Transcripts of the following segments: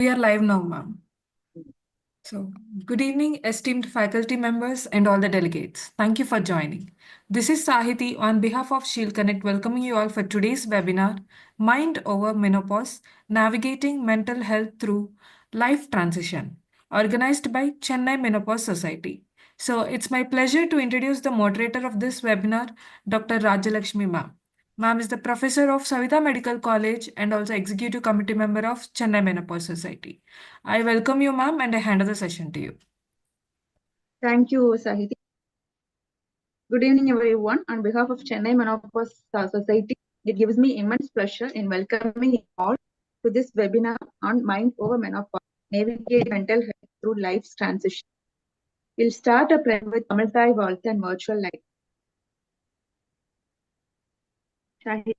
We are live now, ma'am. So, good evening, esteemed faculty members and all the delegates. Thank you for joining. This is Sahiti on behalf of Shield Connect, welcoming you all for today's webinar, Mind Over Menopause, Navigating Mental Health Through Life Transition, organized by Chennai Menopause Society. So, it's my pleasure to introduce the moderator of this webinar, Dr. Rajalakshmi ma'am. Ma'am is the professor of Savita Medical College and also executive committee member of Chennai Menopause Society. I welcome you, ma'am, and I hand over the session to you. Thank you, Sahiti. Good evening, everyone. On behalf of Chennai Menopause Society, it gives me immense pleasure in welcoming you all to this webinar on Mind Over Menopause, Navigate Mental Health Through Life's Transition. We'll start a plan with Tamil Thai Wealth and Virtual Life. Shahid.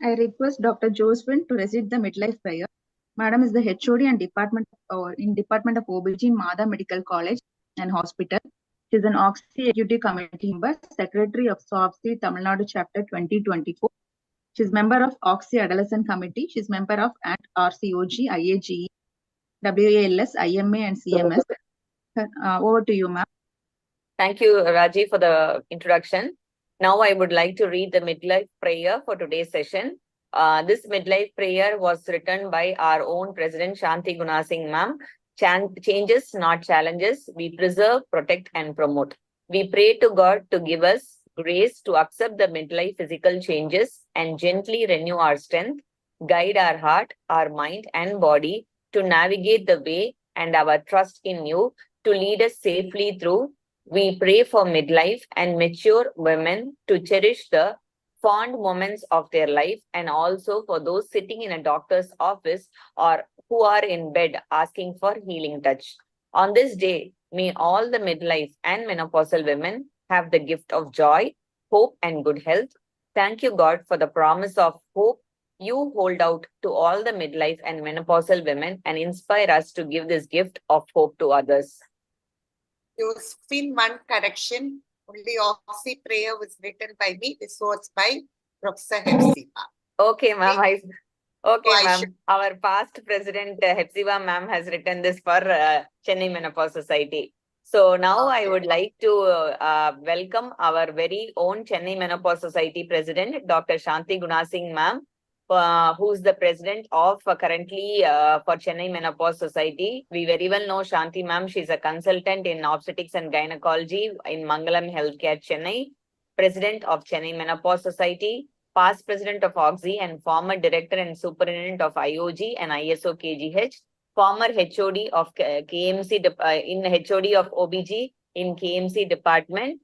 I request Dr. Josephine to recite the midlife prayer. Madam is the HOD and Department of OBG in Mada Medical College and Hospital. She is an Oxy Executive Committee member, Secretary of SOPSI Tamil Nadu Chapter 2024. She is member of Oxy Adolescent Committee. She is member of ACT, RCOG, IAGE, WALS, IMA, and CMS. Over to you, ma'am. Thank you, Raji, for the introduction. Now I would like to read the midlife prayer for today's session. This midlife prayer was written by our own President Shanti Gunasingh ma'am. Changes, not challenges. We preserve, protect, and promote. We pray to God to give us grace to accept the midlife physical changes and gently renew our strength, guide our heart, our mind, and body to navigate the way, and our trust in you to lead us safely through. We pray for midlife and mature women to cherish the fond moments of their life, and also for those sitting in a doctor's office or who are in bed asking for healing touch. On this day, may all the midlife and menopausal women have the gift of joy, hope, and good health. Thank you, God, for the promise of hope you hold out to all the midlife and menopausal women and inspire us to give this gift of hope to others. Josephine, one correction. Only Oxy prayer was written by me. This was by Professor Hepzibah. Okay, ma'am. Okay, ma'am. Our past president, Hepzibah ma'am, has written this for Chennai Menopause Society. So now I would like to welcome our very own Chennai Menopause Society president, Dr. Shanti Gunasingh ma'am, who's the president of currently for Chennai Menopause Society. We very well know Shanti ma'am. She's a consultant in obstetrics and gynecology in Mangalam Healthcare, Chennai, president of Chennai Menopause Society, past president of Oxy and former director and superintendent of IOG and ISO KGH, former HOD of KMC in HOD of OBG in KMC department.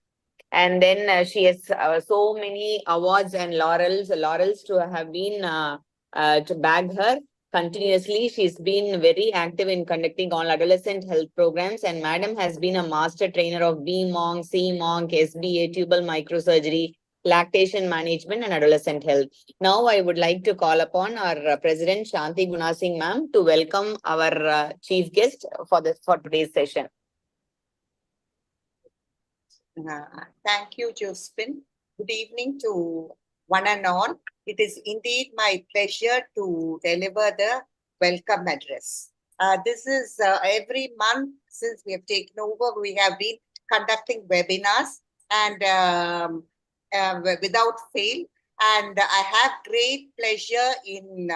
And then she has so many awards and laurels to have been to bag her continuously. She's been very active in conducting all adolescent health programs, and Madam has been a master trainer of BMONC, CMONC, SBA, tubal microsurgery, lactation management, and adolescent health. Now, I would like to call upon our President Shanti Gunasingh ma'am to welcome our chief guest for today's session. Thank you, Josephine. Good evening to one and all. It is indeed my pleasure to deliver the welcome address. This is every month since we have taken over, we have been conducting webinars and without fail. And I have great pleasure in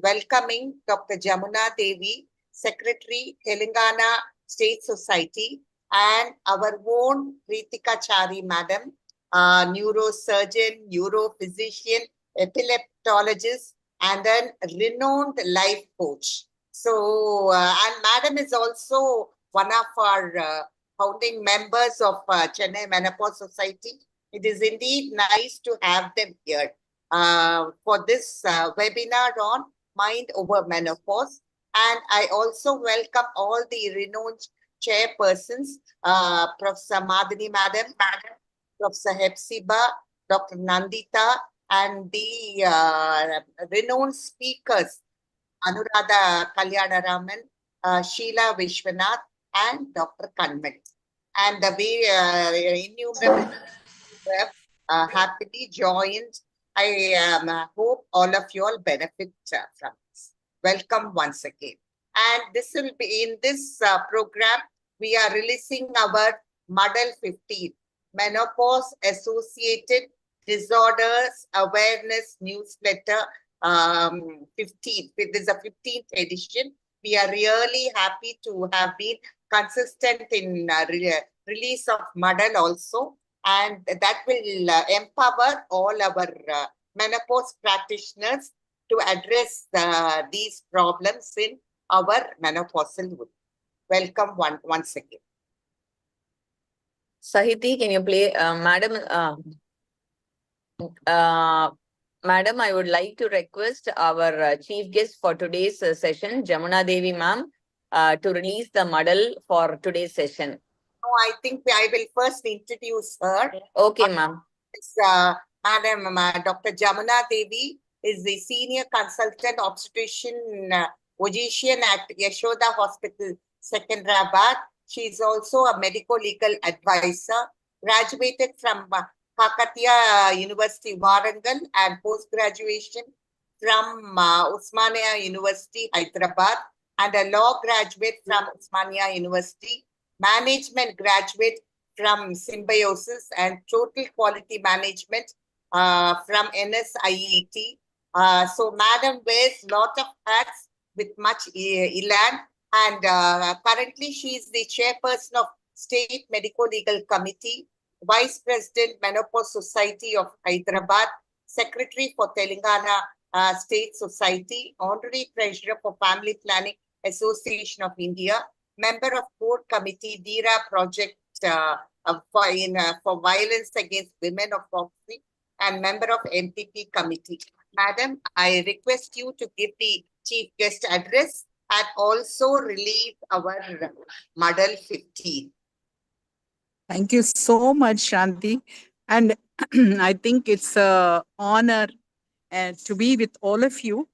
welcoming Dr. Jamuna Devi, Secretary, Telangana State Society, and our own Ritika Chari Madam, neurosurgeon, neurophysician, epileptologist, and a renowned life coach. So, and Madam is also one of our founding members of Chennai Menopause Society. It is indeed nice to have them here for this webinar on Mind Over Menopause. And I also welcome all the renowned chairpersons, Professor Madhini Madam, Professor Hepsiba, Dr. Nandita, and the renowned speakers, Anuradha Kalyanaraman, Sheila Vishwanath, and Dr. Kanman. And we innumerable happily joined. I hope all of you all benefit from this. Welcome once again. And this will be in this program, we are releasing our Model 15, Menopause Associated Disorders Awareness Newsletter 15. This is a 15th edition. We are really happy to have been consistent in release of model also. And that will empower all our menopause practitioners to address these problems in our menopausal wood. Welcome once again. Sahiti, can you play, Madam? Madam, I would like to request our chief guest for today's session, Jamuna Devi ma'am, to release the model for today's session. No, I think I will first introduce her. Okay, ma'am. Madam Dr. Jamuna Devi is the senior consultant obstetrician physician at Yashoda Hospital, Secunderabad. She is also a medico-legal advisor, graduated from Kakatiya University, Warangal, and post-graduation from Usmania University, Hyderabad, and a law graduate from Usmania University, management graduate from Symbiosis, and total quality management from NSIET. So Madam wears lot of hats with much elan, and currently she is the chairperson of State Medico-Legal Committee, Vice President, Menopause Society of Hyderabad, Secretary for Telangana State Society, Honorary Treasurer for Family Planning Association of India, member of Core Committee, DIRA Project for Violence Against Women of Proxy, and member of MPP Committee. Madam, I request you to give the chief guest address and also release our Model 15. Thank you so much, Shanti. And I think it's an honor to be with all of you.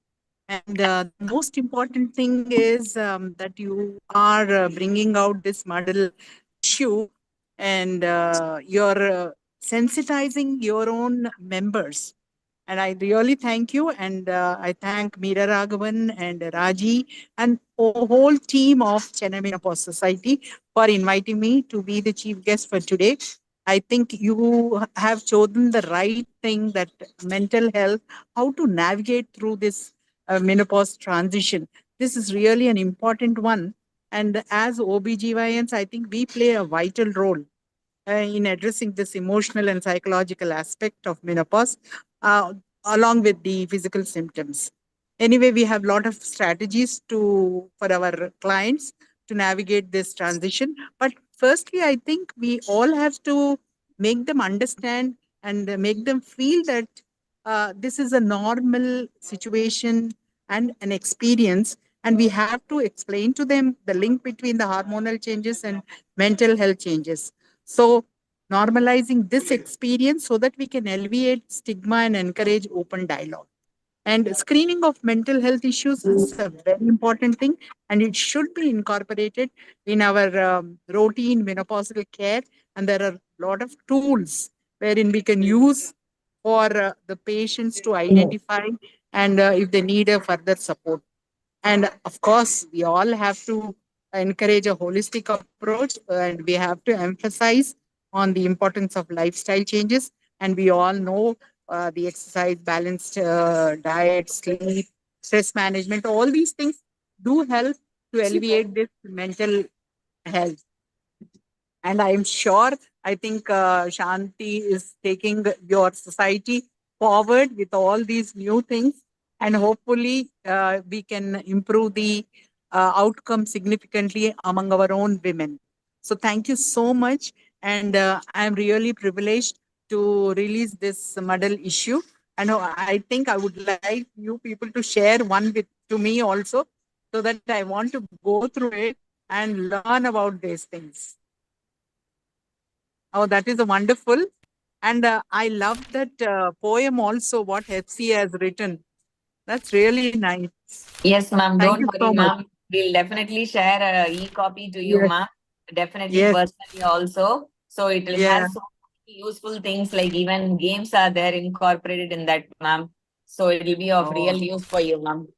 And the most important thing is that you are bringing out this model issue, and you're sensitizing your own members. And I really thank you. And I thank Meera Raghavan and Raji and a whole team of Chennai Menopause Society for inviting me to be the chief guest for today. I think you have chosen the right thing, that mental health, how to navigate through this menopause transition. This is really an important one. And as OBGYNs, I think we play a vital role in addressing this emotional and psychological aspect of menopause, uh, along with the physical symptoms. Anyway, we have a lot of strategies for our clients to navigate this transition. But firstly, I think we all have to make them understand and make them feel that this is a normal situation and an experience. And we have to explain to them the link between the hormonal changes and mental health changes. So, normalizing this experience so that we can alleviate stigma and encourage open dialogue. And screening of mental health issues is a very important thing, and it should be incorporated in our routine menopausal care. And there are a lot of tools wherein we can use for the patients to identify and if they need a further support. And of course, we all have to encourage a holistic approach and we have to emphasize on the importance of lifestyle changes. And we all know the exercise, balanced diet, sleep, stress management, all these things do help to alleviate this mental health. And I'm sure, I think Shanti is taking your society forward with all these new things. And hopefully, we can improve the outcome significantly among our own women. So, thank you so much. And I'm really privileged to release this muddle issue. And I think I would like you people to share one with to me also, so that I want to go through it and learn about these things. Oh, that is a wonderful. And I love that poem also, what FC has written. That's really nice. Yes, ma'am. Thank Don't you worry, so much. ma'am. We'll definitely share a e-copy to you, Yes, ma'am. Definitely yes, personally also. So it will yeah. have so many useful things like even games are there incorporated in that, ma'am. So it will be of real Oh, use for you, ma'am.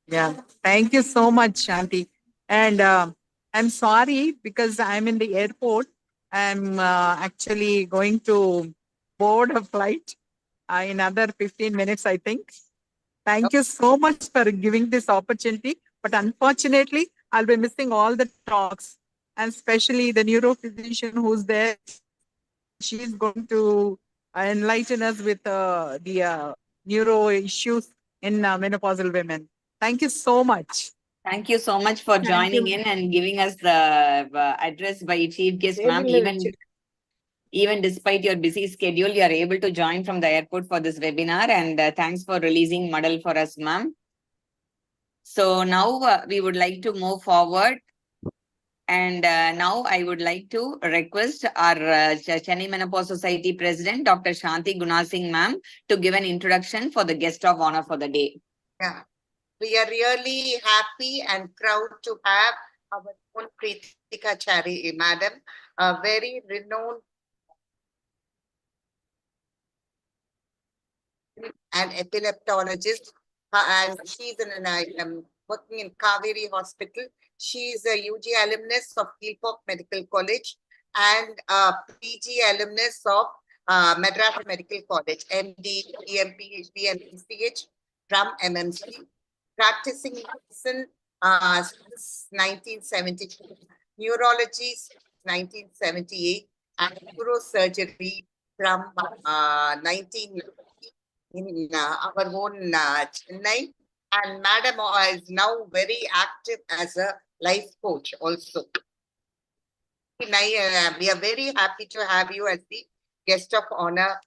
yeah. Thank you so much, Shanti. And I'm sorry because I'm in the airport. I'm actually going to board a flight in another 15 minutes, I think. Thank you so much for giving this opportunity. But unfortunately, I'll be missing all the talks, and especially the neurophysician who's there. And she's going to enlighten us with the neuro issues in menopausal women. Thank you so much. Thank you so much for Thank joining you. in and giving us the address by chief guest, They ma'am. will Even despite your busy schedule, you are able to join from the airport for this webinar. And thanks for releasing model for us, ma'am. So now we would like to move forward. And now I would like to request our Chennai Menopause Society President, Dr. Shanti Gunasingh, ma'am, to give an introduction for the guest of honor for the day. Yeah. We are really happy and proud to have our own Pritika Chari, madam, a very renowned and epileptologist, and she's working in Kaveri Hospital. She is a UG alumnus of Kilpop Medical College and a PG alumnus of Madras Medical College, MD, EM, PhD, and PCH from MMC, practicing medicine since 1972, neurology since 1978, and neurosurgery from 1990 in our own Chennai. And Madam is now very active as a life coach also. We are very happy to have you as the guest of honor.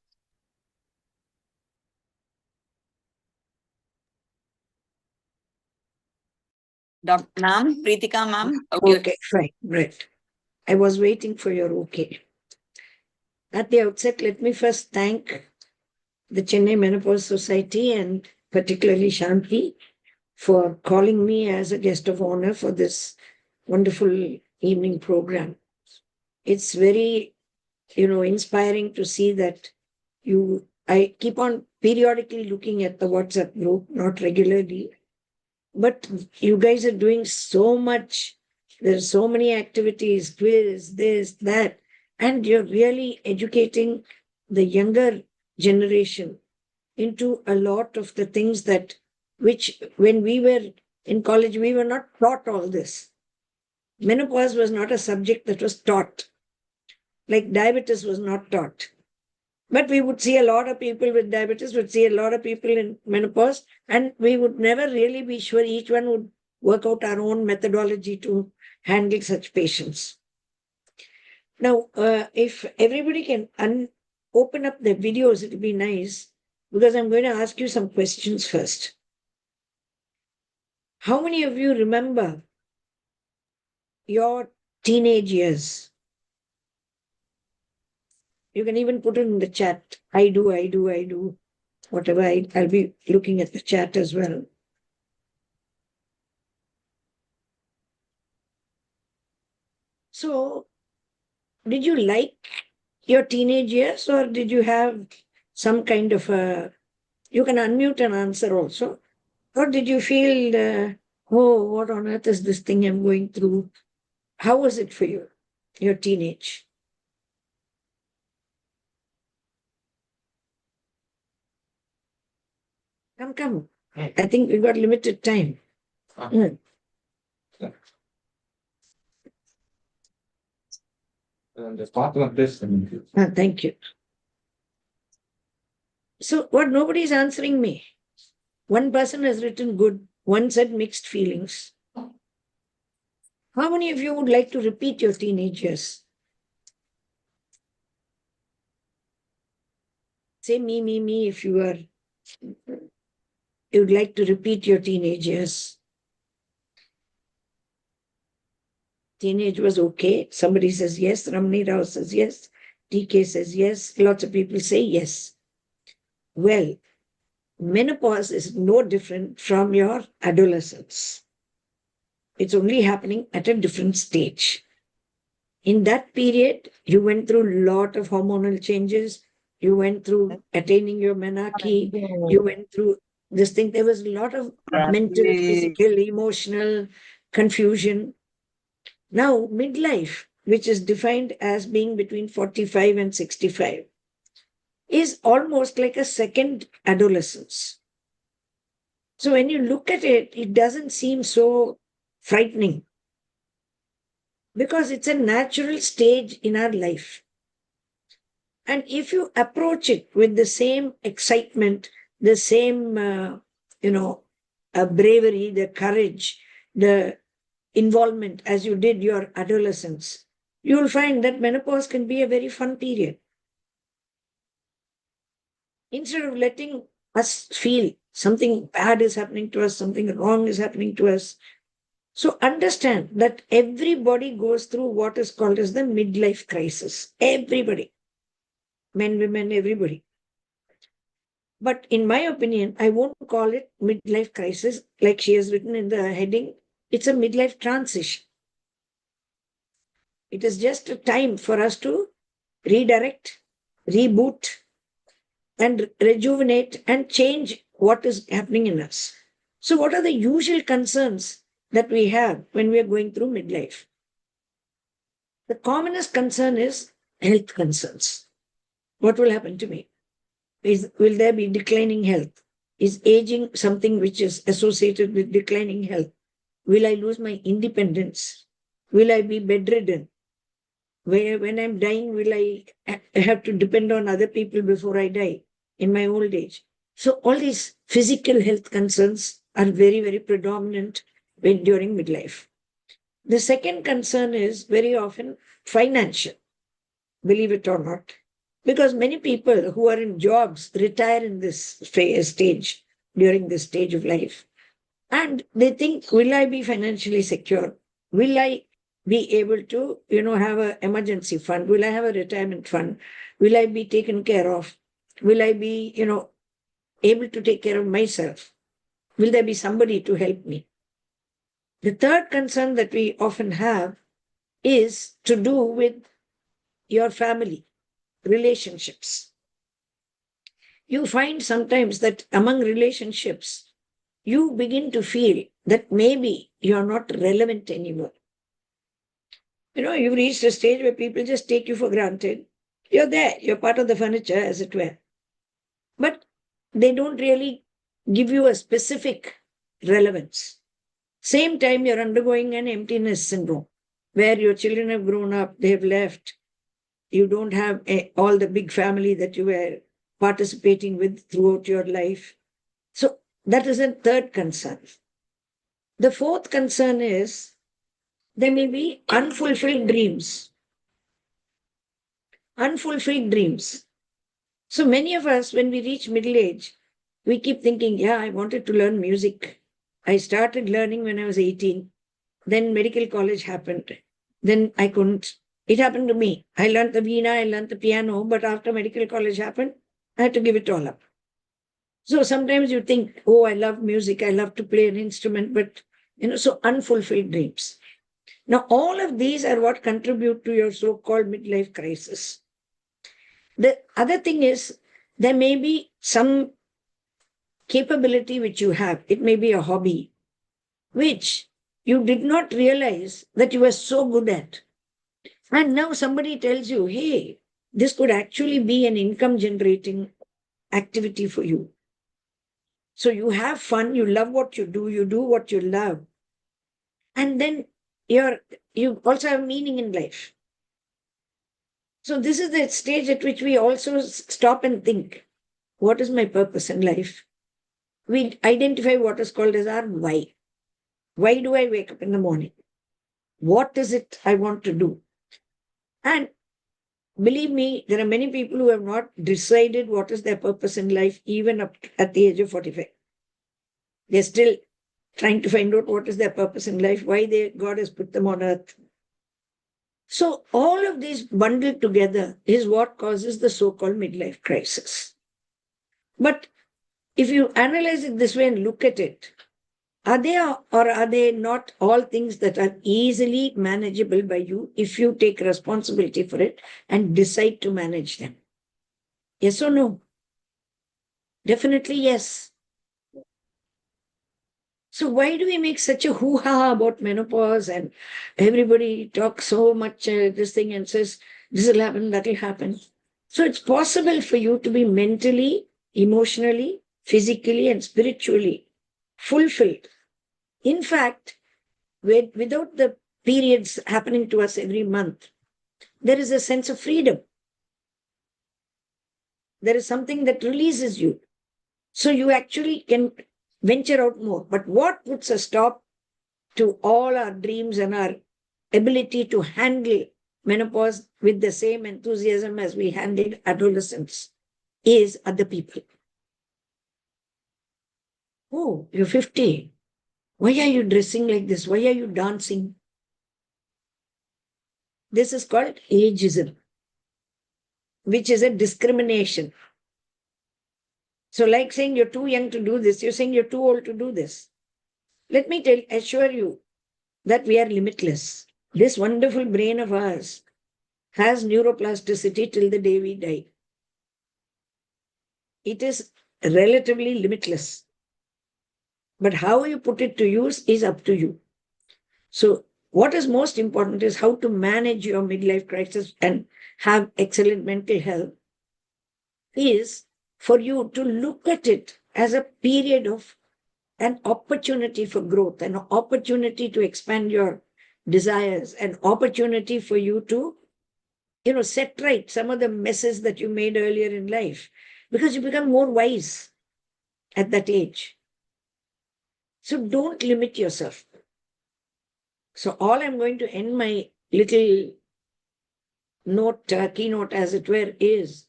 Dr. Ma'am, Pritika ma'am. okay, fine, right. I was waiting for your okay. At the outset, let me first thank the Chennai Menopause Society and particularly Shanti for calling me as a guest of honor for this wonderful evening program. It's very, inspiring to see that I keep on periodically looking at the WhatsApp group, not regularly, but you guys are doing so much. There's so many activities, quiz, this, that, and you're really educating the younger generation into a lot of the things which when we were in college, we were not taught all this. Menopause was not a subject that was taught, like diabetes was not taught. But we would see a lot of people with diabetes, would see a lot of people in menopause, and we would never really be sure. Each one would work out our own methodology to handle such patients. Now, if everybody can open up their videos, it would be nice, because I'm going to ask you some questions first. How many of you remember your teenage years? You can even put it in the chat. I do, I do, I do. Whatever, I'll be looking at the chat as well. So, did you like your teenage years, or did you have some kind of a, you can unmute and answer also, or did you feel, oh, what on earth is this thing I'm going through? How was it for you, your teenage? Come. I think we got limited time. Mm. The part of this. Thank you. So, what nobody's answering me. One person has written good, one said mixed feelings. How many of you would like to repeat your teenage years? Say me, if you'd like to repeat your teenage years. Teenage was okay. Somebody says yes. Ramani Rao says yes. TK says yes. Lots of people say yes. Well, menopause is no different from your adolescence. It's only happening at a different stage. In that period, you went through a lot of hormonal changes. You went through attaining your menarche. You went through this thing. There was a lot of mental, physical, emotional confusion. Now, midlife, which is defined as being between 45 and 65, is almost like a second adolescence. So when you look at it, it doesn't seem so frightening, because it's a natural stage in our life. And if you approach it with the same excitement, the same, bravery, the courage, the involvement as you did your adolescence, you will find that menopause can be a very fun period. Instead of letting us feel something bad is happening to us, something wrong is happening to us. So understand that everybody goes through what is called as the midlife crisis. Everybody. Men, women, everybody. But in my opinion, I won't call it midlife crisis like she has written in the heading. It's a midlife transition. It is just a time for us to redirect, reboot, and rejuvenate and change what is happening in us. So, what are the usual concerns that we have when we are going through midlife? The commonest concern is health concerns. What will happen to me? Will there be declining health? Is aging something which is associated with declining health? Will I lose my independence? Will I be bedridden? When I'm dying, will I have to depend on other people before I die in my old age? So all these physical health concerns are very, very predominant during midlife. The second concern is very often financial, believe it or not, because many people who are in jobs retire in this stage, during this stage of life. And they think, will I be financially secure? Will I be able to, have an emergency fund? Will I have a retirement fund? Will I be taken care of? Will I be, able to take care of myself? Will there be somebody to help me? The third concern that we often have is to do with your family, relationships. You find sometimes that among relationships, you begin to feel that maybe you're not relevant anymore. You've reached a stage where people just take you for granted. You're there, you're part of the furniture, as it were. But they don't really give you a specific relevance. Same time, you're undergoing an emptiness syndrome, where your children have grown up, they have left. You don't have all the big family that you were participating with throughout your life. So that is a third concern. The fourth concern is there may be unfulfilled dreams. Unfulfilled dreams. So many of us, when we reach middle age, we keep thinking, yeah, I wanted to learn music. I started learning when I was 18. Then medical college happened. Then I couldn't. It happened to me. I learned the veena, I learned the piano, but after medical college happened, I had to give it all up. So sometimes you think, oh, I love music, I love to play an instrument, but so unfulfilled dreams. Now, all of these are what contribute to your so-called midlife crisis. The other thing is, there may be some capability which you have. It may be a hobby, which you did not realize that you were so good at. And now somebody tells you, hey, this could actually be an income generating activity for you. So you have fun, you love what you do what you love. And then you also have meaning in life. So this is the stage at which we also stop and think, what is my purpose in life? We identify what is called as our why. Why do I wake up in the morning? What is it I want to do? And believe me, there are many people who have not decided what is their purpose in life, even up at the age of 45. They're still trying to find out what is their purpose in life, why God has put them on earth. So all of these bundled together is what causes the so-called midlife crisis. But if you analyze it this way and look at it, are they or are they not all things that are easily manageable by you if you take responsibility for it and decide to manage them? Yes or no? Definitely yes. So why do we make such a hoo-ha about menopause and everybody talks so much this thing and says, this will happen, that will happen. So it's possible for you to be mentally, emotionally, physically, and spiritually fulfilled. In fact, without the periods happening to us every month, there is a sense of freedom. There is something that releases you. So you actually can venture out more. But what puts a stop to all our dreams and our ability to handle menopause with the same enthusiasm as we handled adolescence is other people. Oh, you're 50. Why are you dressing like this? Why are you dancing? This is called ageism, which is a discrimination. So like saying you're too young to do this, you're saying you're too old to do this. Let me assure you that we are limitless. This wonderful brain of ours has neuroplasticity till the day we die. It is relatively limitless. But how you put it to use is up to you. So what is most important is how to manage your midlife crisis and have excellent mental health is for you to look at it as a period of an opportunity for growth, an opportunity to expand your desires, an opportunity for you to, set right some of the messes that you made earlier in life, because you become more wise at that age. So don't limit yourself. So all I'm going to end my little keynote as it were, is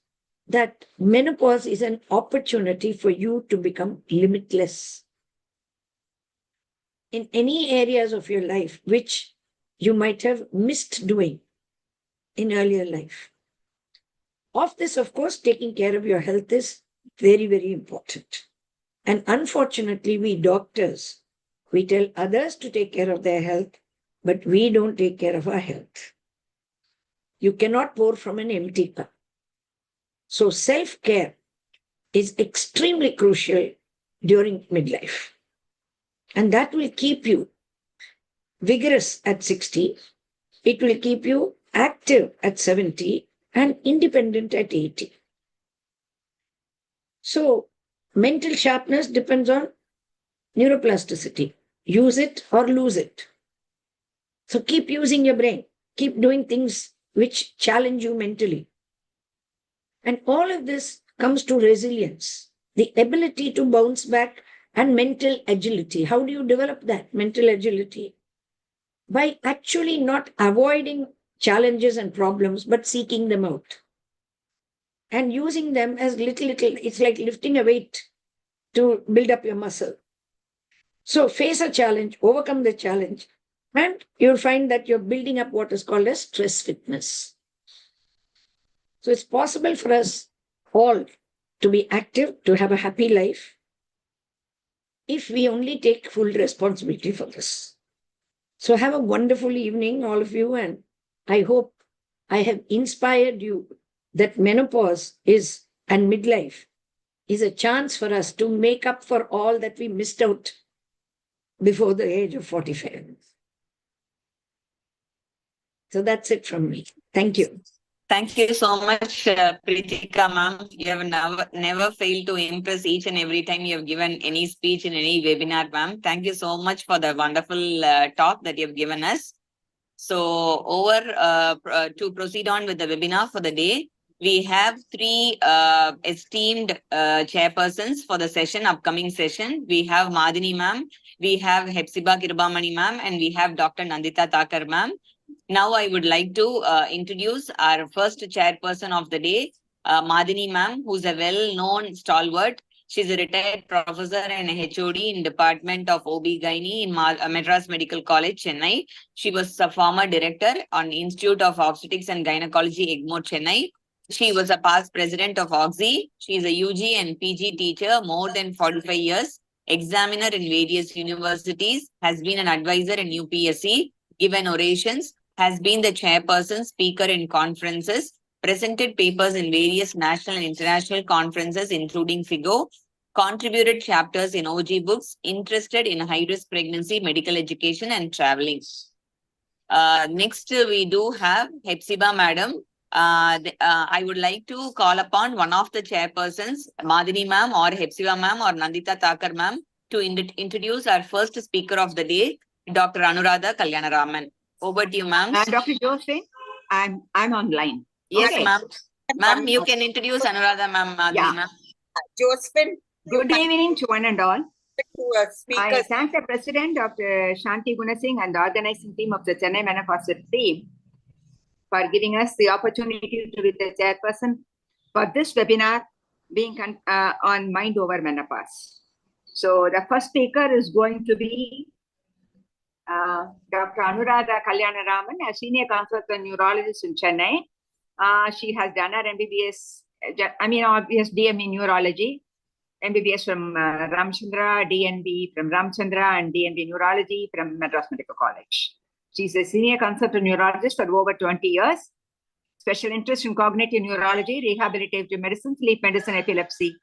that menopause is an opportunity for you to become limitless in any areas of your life which you might have missed doing in earlier life. Of this, of course, taking care of your health is very, very important. And unfortunately, we doctors, we tell others to take care of their health, but we don't take care of our health. You cannot pour from an empty cup. So self-care is extremely crucial during midlife. And that will keep you vigorous at 60. It will keep you active at 70 and independent at 80. So mental sharpness depends on neuroplasticity. Use it or lose it. So keep using your brain. Keep doing things which challenge you mentally. And all of this comes to resilience, the ability to bounce back and mental agility. How do you develop that mental agility? By actually not avoiding challenges and problems, but seeking them out and using them as little, it's like lifting a weight to build up your muscle. So face a challenge, overcome the challenge, and you'll find that you're building up what is called as stress fitness. So it's possible for us all to be active, to have a happy life, if we only take full responsibility for this. So have a wonderful evening, all of you, and I hope I have inspired you that menopause is, and midlife is a chance for us to make up for all that we missed out before the age of 45. So that's it from me. Thank you. Thank you so much, Pritika ma'am. You have never failed to impress each and every time you have given any speech in any webinar, ma'am. Thank you so much for the wonderful talk that you have given us. So to proceed on with the webinar for the day, we have three esteemed chairpersons for the upcoming session. We have Madini ma'am, we have Hepzibah Kirubamani ma'am, and we have Dr. Nandita Thakur ma'am. Now I would like to introduce our first chairperson of the day, Madini ma'am, who's a well-known stalwart. She's a retired professor and a HOD in Department of OB-GYN in Madras Medical College, Chennai. She was a former director on Institute of Obstetrics and Gynecology, Egmore, Chennai. She was a past president of OXY. She is a UG and PG teacher, more than 45 years, examiner in various universities, has been an advisor in UPSC, given orations, has been the chairperson, speaker in conferences, presented papers in various national and international conferences, including FIGO, contributed chapters in OG books, interested in high-risk pregnancy, medical education, and traveling. Next, we do have Hepzibah madam. I would like to call upon one of the chairpersons, Madini ma'am or Hepzibah ma'am or Nandita Thakur ma'am, to introduce our first speaker of the day, Dr. Anuradha Kalyanaraman. Over to you, ma'am. Dr. Josephine, I'm online. Yes, Okay. ma'am. Ma'am, you can introduce Anuradha ma'am, Madini ma'am. Josephine. Good evening to one and all. I Speakers. thank the President, Dr. Shanti Gunasingh, and the organizing team of the Chennai Menopause team for giving us the opportunity to be the chairperson for this webinar being on Mind Over Menopause. So the first speaker is going to be Dr. Anuradha Kalyanaraman, a senior consultant neurologist in Chennai. She has done her MBBS, obvious DM in neurology, MBBS from Ramchandra, DNB from Ramchandra, and DNB neurology from Madras Medical College. She's a senior consultant neurologist for over 20 years. Special interest in cognitive neurology, rehabilitative medicine, sleep medicine, epilepsy.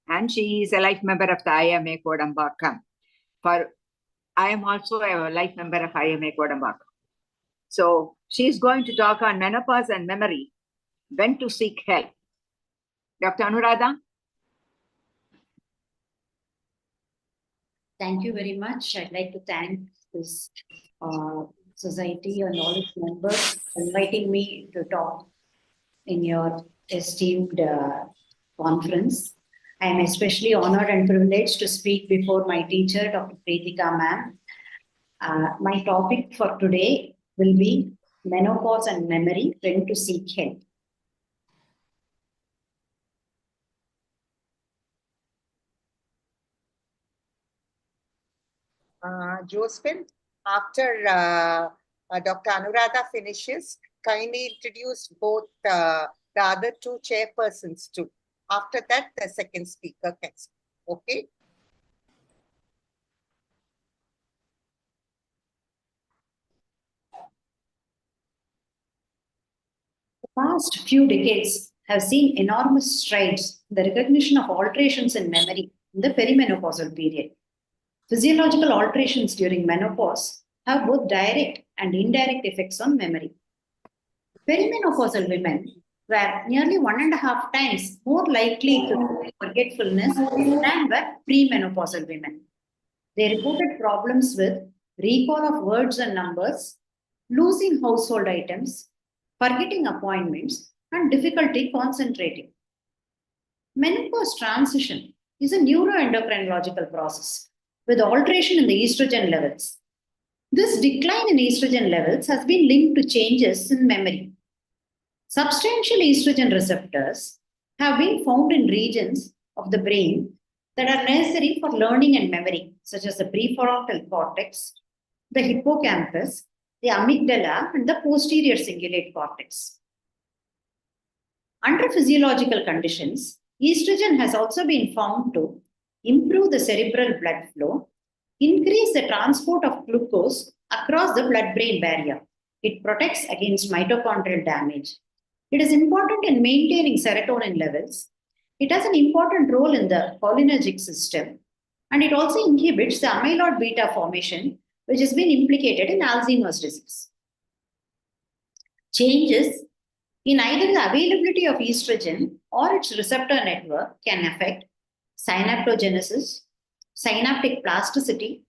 And she is a life member of the IMA Kodambakkam. I am also a life member of IMA Kodambakkam. So she's going to talk on menopause and memory, when to seek help. Dr. Anuradha. Thank you very much. I'd like to thank this society and all its members for inviting me to talk in your esteemed conference. I am especially honored and privileged to speak before my teacher, Dr. Pritika ma'am. My topic for today will be menopause and memory, when to seek help. Josephine, after Dr. Anuradha finishes, kindly introduce both the other two chairpersons too. After that, the second speaker can speak. Okay? The past few decades have seen enormous strides in the recognition of alterations in memory in the perimenopausal period. Physiological alterations during menopause have both direct and indirect effects on memory. Perimenopausal women were nearly 1.5 times more likely to develop forgetfulness than were premenopausal women. They reported problems with recall of words and numbers, losing household items, forgetting appointments, and difficulty concentrating. Menopause transition is a neuroendocrinological process with alteration in the estrogen levels. This decline in estrogen levels has been linked to changes in memory. Substantial estrogen receptors have been found in regions of the brain that are necessary for learning and memory, such as the prefrontal cortex, the hippocampus, the amygdala, and the posterior cingulate cortex. Under physiological conditions, estrogen has also been found to improve the cerebral blood flow, increase the transport of glucose across the blood-brain barrier. It protects against mitochondrial damage. It is important in maintaining serotonin levels. It has an important role in the cholinergic system, and it also inhibits the amyloid beta formation, which has been implicated in Alzheimer's disease. Changes in either the availability of estrogen or its receptor network can affect synaptogenesis, synaptic plasticity,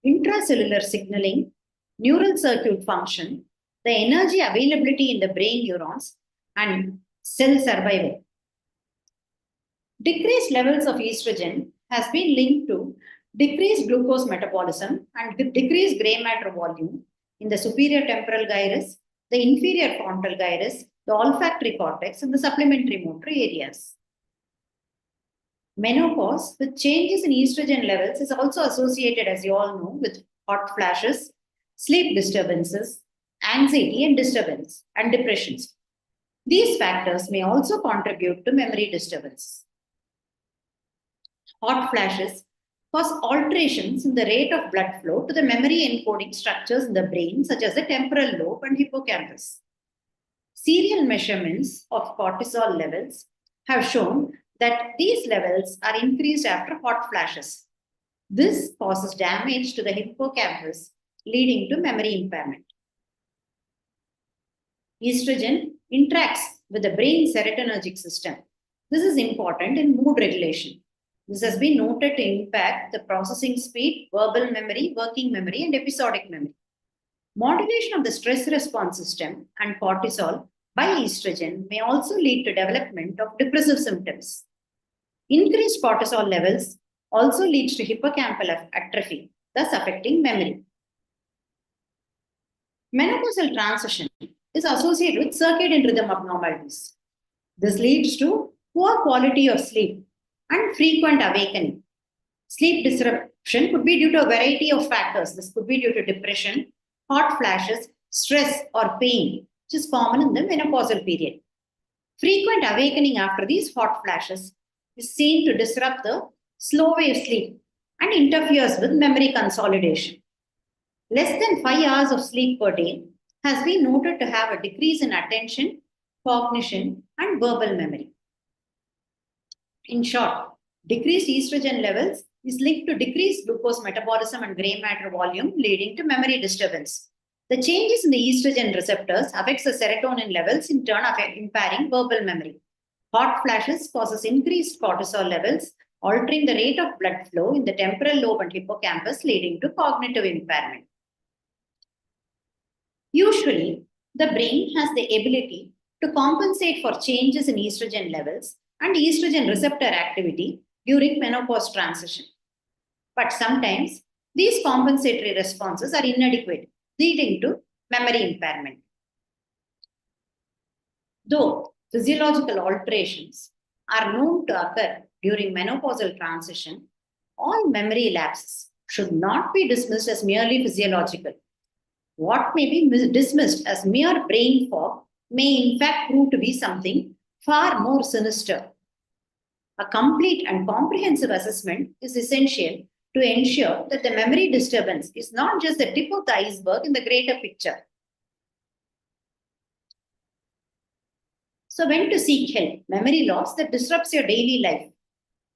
intracellular signaling, neural circuit function, the energy availability in the brain neurons, and cell survival. Decreased levels of estrogen has been linked to decreased glucose metabolism and decreased gray matter volume in the superior temporal gyrus, the inferior frontal gyrus, the olfactory cortex, and the supplementary motor areas. Menopause with changes in estrogen levels is also associated, as you all know, with hot flashes, sleep disturbances, anxiety and disturbance, and depressions. These factors may also contribute to memory disturbance. Hot flashes cause alterations in the rate of blood flow to the memory encoding structures in the brain, such as the temporal lobe and hippocampus. Serial measurements of cortisol levels have shown that these levels are increased after hot flashes. This causes damage to the hippocampus, leading to memory impairment. Estrogen interacts with the brain serotonergic system. This is important in mood regulation. This has been noted to impact the processing speed, verbal memory, working memory, and episodic memory. Modulation of the stress response system and cortisol by estrogen may also lead to development of depressive symptoms. Increased cortisol levels also leads to hippocampal atrophy, thus affecting memory. Menopausal transition is associated with circadian rhythm abnormalities. This leads to poor quality of sleep and frequent awakening. Sleep disruption could be due to a variety of factors. This could be due to depression, hot flashes, stress, or pain, which is common in the menopausal period. Frequent awakening after these hot flashes is seen to disrupt the slow wave sleep and interferes with memory consolidation. Less than 5 hours of sleep per day has been noted to have a decrease in attention, cognition, and verbal memory. In short, decreased estrogen levels is linked to decreased glucose metabolism and gray matter volume, leading to memory disturbance. The changes in the estrogen receptors affects the serotonin levels, in turn impairing verbal memory. Hot flashes causes increased cortisol levels, altering the rate of blood flow in the temporal lobe and hippocampus, leading to cognitive impairment. Usually, the brain has the ability to compensate for changes in estrogen levels and estrogen receptor activity during menopause transition. But sometimes these compensatory responses are inadequate, leading to memory impairment. Though physiological alterations are known to occur during menopausal transition, all memory lapses should not be dismissed as merely physiological. What may be dismissed as mere brain fog may in fact prove to be something far more sinister. A complete and comprehensive assessment is essential to ensure that the memory disturbance is not just the tip of the iceberg in the greater picture. So, when to seek help? Memory loss that disrupts your daily life,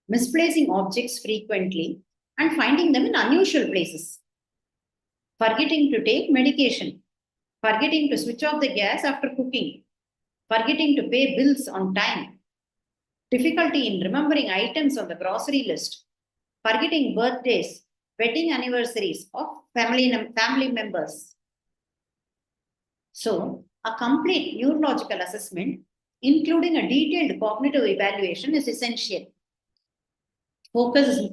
misplacing objects frequently and finding them in unusual places, forgetting to take medication, forgetting to switch off the gas after cooking, forgetting to pay bills on time, difficulty in remembering items on the grocery list, forgetting birthdays, wedding anniversaries of family members. So, A complete neurological assessment, including a detailed cognitive evaluation, is essential. Focus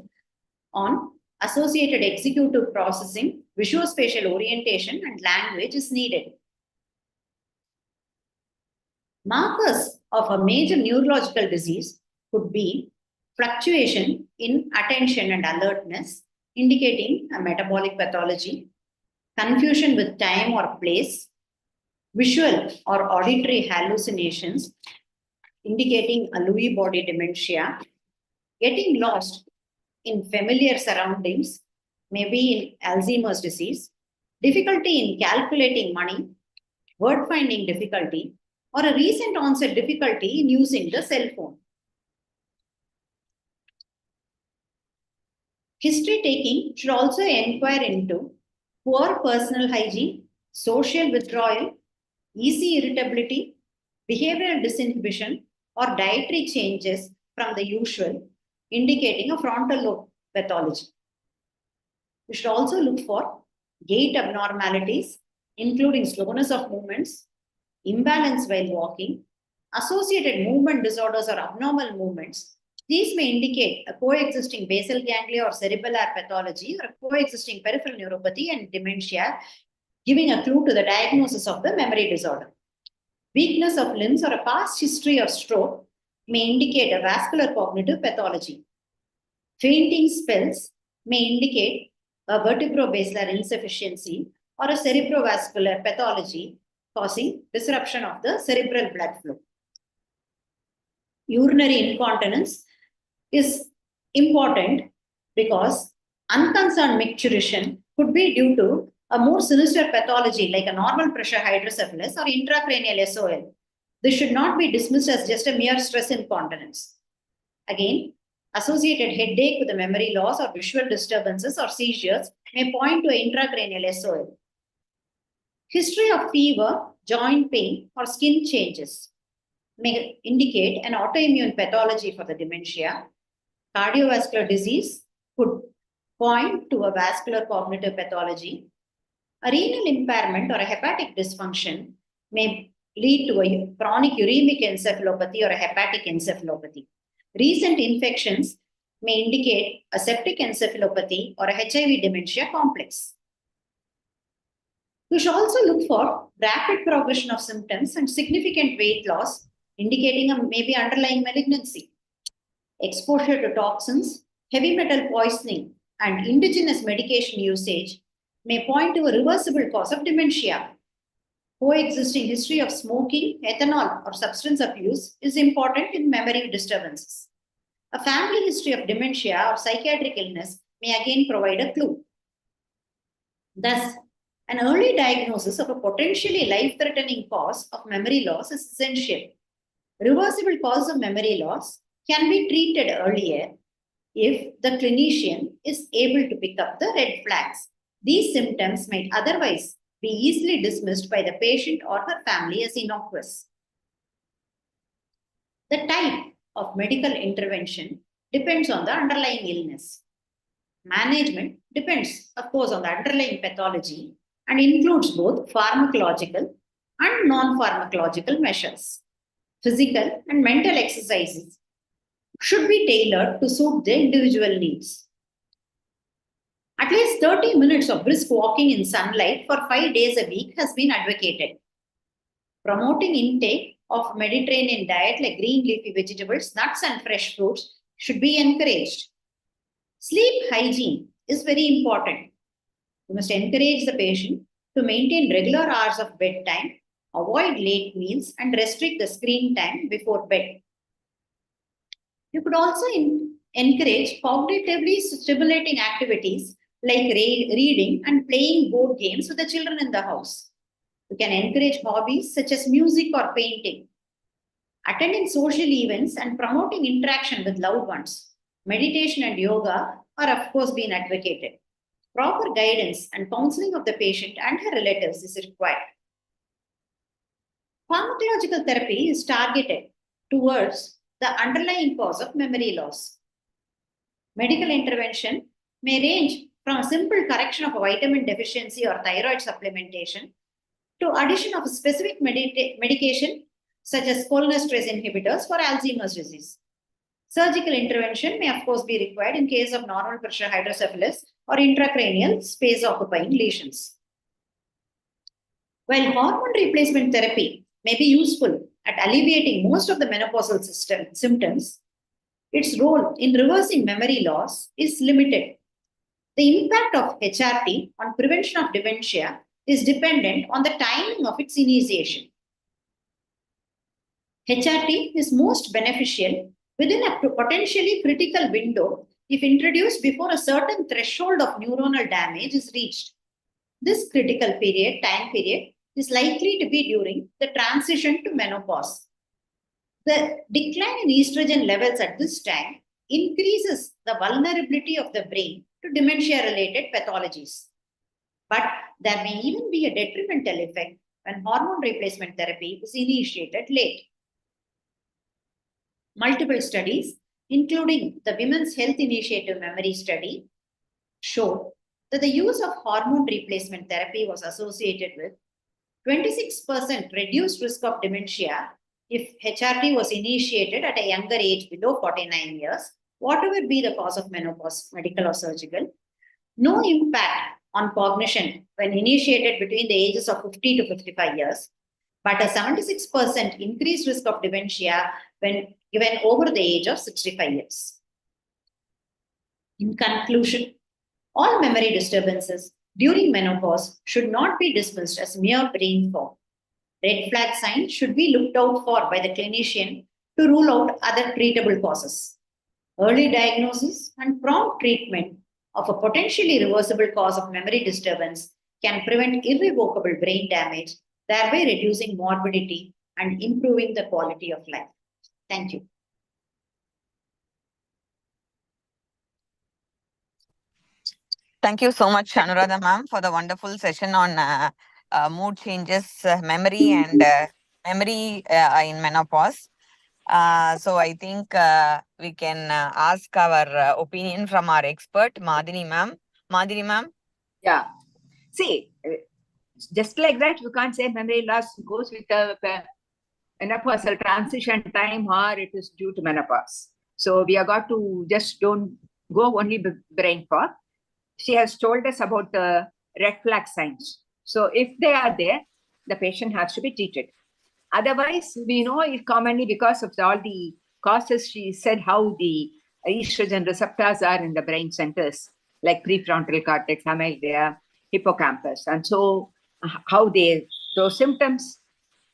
on associated executive processing, visuospatial orientation, and language is needed. Markers of a major neurological disease could be fluctuation in attention and alertness, indicating a metabolic pathology, confusion with time or place, visual or auditory hallucinations, indicating a Lewy body dementia, getting lost in familiar surroundings, maybe in Alzheimer's disease, difficulty in calculating money, word finding difficulty, or a recent onset difficulty in using the cell phone. History taking should also inquire into poor personal hygiene, social withdrawal, easy irritability, behavioral disinhibition, or dietary changes from the usual, indicating a frontal lobe pathology. We should also look for gait abnormalities, including slowness of movements, imbalance while walking, associated movement disorders or abnormal movements. These may indicate a coexisting basal ganglia or cerebellar pathology or a coexisting peripheral neuropathy and dementia, giving a clue to the diagnosis of the memory disorder. Weakness of limbs or a past history of stroke may indicate a vascular cognitive pathology. Fainting spells may indicate a vertebrobasilar insufficiency or a cerebrovascular pathology causing disruption of the cerebral blood flow. Urinary incontinence is important because unconcerned micturition could be due to a more sinister pathology like a normal pressure hydrocephalus or intracranial SOL. This should not be dismissed as just a mere stress incontinence. Again, associated headache with a memory loss or visual disturbances or seizures may point to intracranial SOL. History of fever, joint pain, or skin changes may indicate an autoimmune pathology for the dementia. Cardiovascular disease could point to a vascular cognitive pathology. A renal impairment or a hepatic dysfunction may lead to a chronic uremic encephalopathy or a hepatic encephalopathy. Recent infections may indicate a septic encephalopathy or a HIV dementia complex. You should also look for rapid progression of symptoms and significant weight loss, indicating a maybe underlying malignancy. Exposure to toxins, heavy metal poisoning, and indigenous medication usage may point to a reversible cause of dementia. Coexisting history of smoking, ethanol, or substance abuse is important in memory disturbances. A family history of dementia or psychiatric illness may again provide a clue. Thus, an early diagnosis of a potentially life-threatening cause of memory loss is essential. Reversible cause of memory loss can be treated earlier if the clinician is able to pick up the red flags. These symptoms might otherwise be easily dismissed by the patient or her family as innocuous. The type of medical intervention depends on the underlying illness. Management depends, of course, on the underlying pathology and includes both pharmacological and non-pharmacological measures. Physical and mental exercises should be tailored to suit the individual needs. At least 30 minutes of brisk walking in sunlight for 5 days a week has been advocated. Promoting intake of Mediterranean diet like green leafy vegetables, nuts, and fresh fruits should be encouraged. Sleep hygiene is very important. You must encourage the patient to maintain regular hours of bedtime, avoid late meals, and restrict the screen time before bed. You could also encourage cognitively stimulating activities like reading and playing board games with the children in the house. You can encourage hobbies such as music or painting. Attending social events and promoting interaction with loved ones. Meditation and yoga are, of course, being advocated. Proper guidance and counseling of the patient and her relatives is required. Pharmacological therapy is targeted towards the underlying cause of memory loss. Medical intervention may range from a simple correction of a vitamin deficiency or thyroid supplementation to addition of a specific medication such as cholinesterase inhibitors for Alzheimer's disease. Surgical intervention may, of course, be required in case of normal pressure hydrocephalus or intracranial space-occupying lesions. While hormone replacement therapy may be useful at alleviating most of the menopausal symptoms, its role in reversing memory loss is limited. The impact of HRT on prevention of dementia is dependent on the timing of its initiation. HRT is most beneficial within a potentially critical window if introduced before a certain threshold of neuronal damage is reached. This critical time period, is likely to be during the transition to menopause. The decline in estrogen levels at this time increases the vulnerability of the brain to dementia-related pathologies. But there may even be a detrimental effect when hormone replacement therapy is initiated late. Multiple studies, including the Women's Health Initiative Memory Study, showed that the use of hormone replacement therapy was associated with 26% reduced risk of dementia if HRT was initiated at a younger age below 49 years, whatever be the cause of menopause, medical or surgical. No impact on cognition when initiated between the ages of 50 to 55 years, but a 76% increased risk of dementia when given over the age of 65 years. In conclusion, all memory disturbances during menopause should not be dismissed as mere brain fog. Red flag signs should be looked out for by the clinician to rule out other treatable causes. Early diagnosis and prompt treatment of a potentially reversible cause of memory disturbance can prevent irrevocable brain damage, thereby reducing morbidity and improving the quality of life. Thank you. Thank you so much, Anuradha ma'am, for the wonderful session on mood changes, memory, and memory in menopause. So I think we can ask our opinion from our expert, Madhini ma'am. Madhini ma'am? Yeah. See, just like that, you can't say memory loss goes with the menopausal transition time or it is due to menopause. So we have got to just don't go only brain fog. She has told us about the red flag signs. So if they are there, the patient has to be treated. Otherwise, we know it commonly because of all the causes. She said how the estrogen receptors are in the brain centers, like prefrontal cortex, amygdala, hippocampus. And so how those symptoms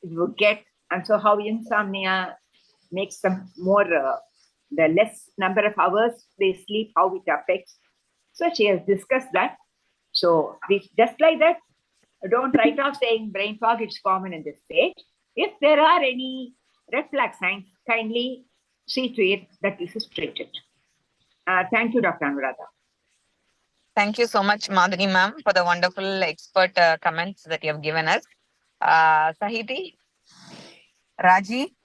you get, and so how insomnia makes them more, the less number of hours they sleep, how it affects. So she has discussed that. So just like that, don't write off saying brain fog, it's common in this stage. If there are any red flag signs, kindly see to it that this is treated. Thank you, Dr. Anuradha. Thank you so much, Madhini ma'am, for the wonderful expert comments that you have given us. Sahiti? Raji?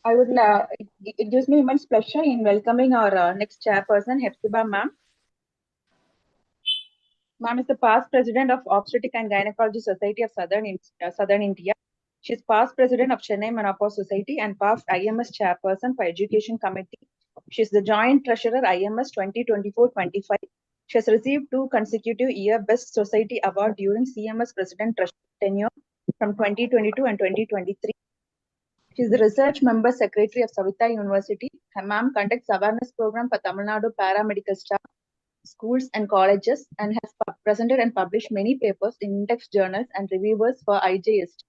It gives me immense pleasure in welcoming our next chairperson, Hepzibah ma'am. Ma'am is the past president of Obstetric and Gynecology Society of Southern India. She is past president of Chennai Menopause Society and past IMS chairperson for Education Committee. She is the joint treasurer IMS 2024-25. She has received 2 consecutive year Best Society Award during CMS President tenure from 2022 and 2023. She is the research member secretary of Savita University. Ma'am conducts awareness program for Tamil Nadu paramedical staff, schools and colleges, and has presented and published many papers in index journals and reviewers for IJST.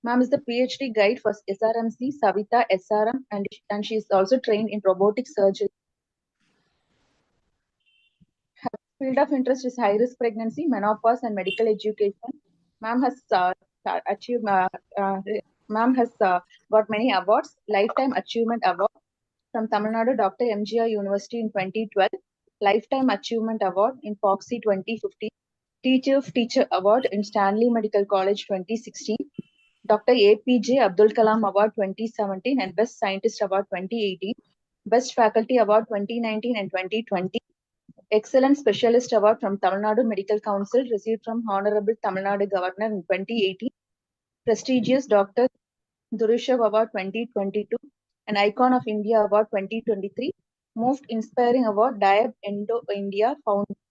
Ma'am is the PhD guide for SRMC, Savita, SRM, and she is also trained in robotic surgery. Her field of interest is high-risk pregnancy, menopause, and medical education. Ma'am has got many awards. Lifetime Achievement Award from Tamil Nadu Dr. MGR University in 2012. Lifetime Achievement Award in Foxy 2015. Teacher of Teacher Award in Stanley Medical College 2016. Dr. APJ Abdul Kalam Award 2017 and Best Scientist Award 2018. Best Faculty Award 2019 and 2020. Excellent Specialist Award from Tamil Nadu Medical Council received from Honorable Tamil Nadu Governor in 2018. Prestigious Dr. Durushav Award 2022. An Icon of India Award 2023. Most Inspiring Award Diab Indo India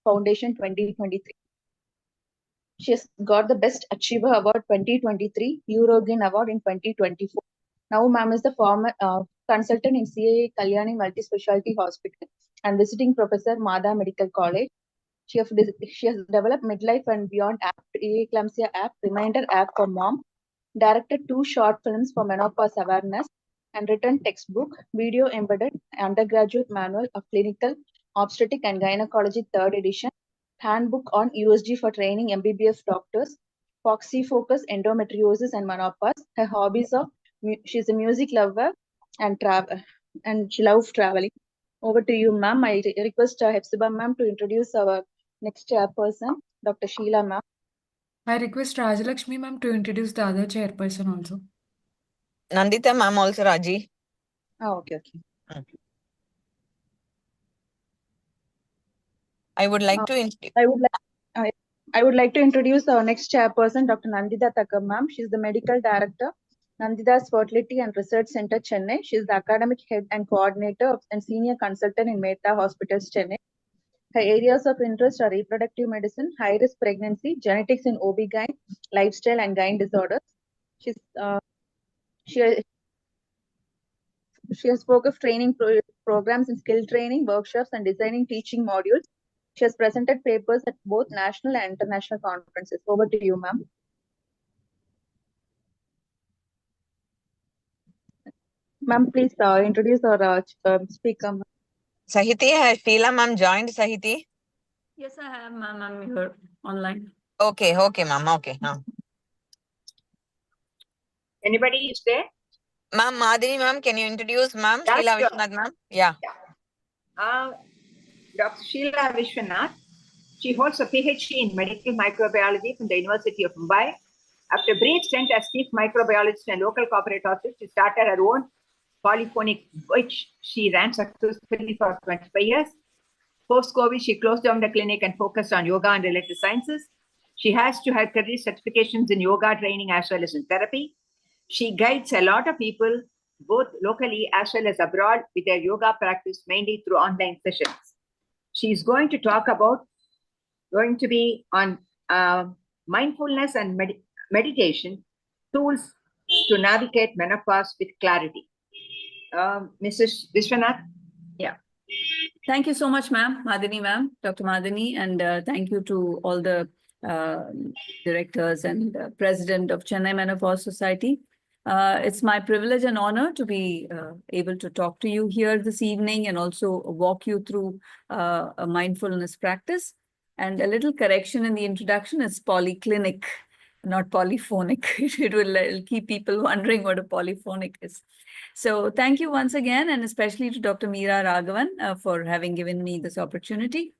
Foundation 2023. She has got the Best Achiever Award 2023, Eurogain Award in 2024. Now, ma'am is the former consultant in CAA Kalyani Multi-Specialty Hospital and visiting professor Mada Medical College. She has developed Midlife and Beyond app, Eclampsia app, Reminder app for mom, directed 2 short films for menopause awareness, and written textbook, video embedded undergraduate manual of clinical obstetric and gynecology 3rd edition, handbook on USG for training MBBS doctors, Foxy Focus, endometriosis and menopause. Her hobbies of she's a music lover and travel, and she loves traveling. Over to you, ma'am. I request Hepzibah ma'am to introduce our next chairperson, Dr. Sheila ma'am. I request Rajalakshmi ma'am to introduce the other chairperson also. Nandita ma'am also, Raji. Oh, okay. I would like to I would like to introduce our next chairperson, Dr. Nandita Thakkar ma'am. She is the medical director, Nandida's Fertility and Research Center, Chennai. She is the academic head and coordinator and senior consultant in Mehta Hospitals, Chennai. Her areas of interest are reproductive medicine, high-risk pregnancy, genetics in OB-GYN, lifestyle and gyne disorders. She has focused training programs in skill training, workshops, and designing teaching modules. She has presented papers at both national and international conferences. Over to you, ma'am. Ma'am, please introduce our speaker. Sahiti, has Sheila ma'am joined, Sahiti? Yes, I have, ma'am. I'm here online. Okay, ma'am. Okay. Anybody is there? Ma'am, Madhini ma'am, can you introduce ma'am? Yeah, Sheila sure. Vishwanath ma'am? Yeah. Dr. Sheila Vishwanath. She holds a PhD in medical microbiology from the University of Mumbai. After a brief stint as chief microbiologist in a local corporate office, she started her own polyphonic, which she ran successfully for 25 years. Post-COVID, she closed down the clinic and focused on yoga and related sciences. She has to have career certifications in yoga training as well as in therapy. She guides a lot of people, both locally as well as abroad, with their yoga practice, mainly through online sessions. She's going to talk about, going to be on mindfulness and meditation tools to navigate menopause with clarity. Mrs. Vishwanath? Yeah. Thank you so much, ma'am, Madhini ma'am, Dr. Madhini, and thank you to all the directors and president of Chennai Menopause Society. It's my privilege and honor to be able to talk to you here this evening and also walk you through a mindfulness practice. And a little correction in the introduction, it's polyclinic, not polyphonic. It will keep people wondering what a polyphonic is. So thank you once again, and especially to Dr. Meera Raghavan for having given me this opportunity.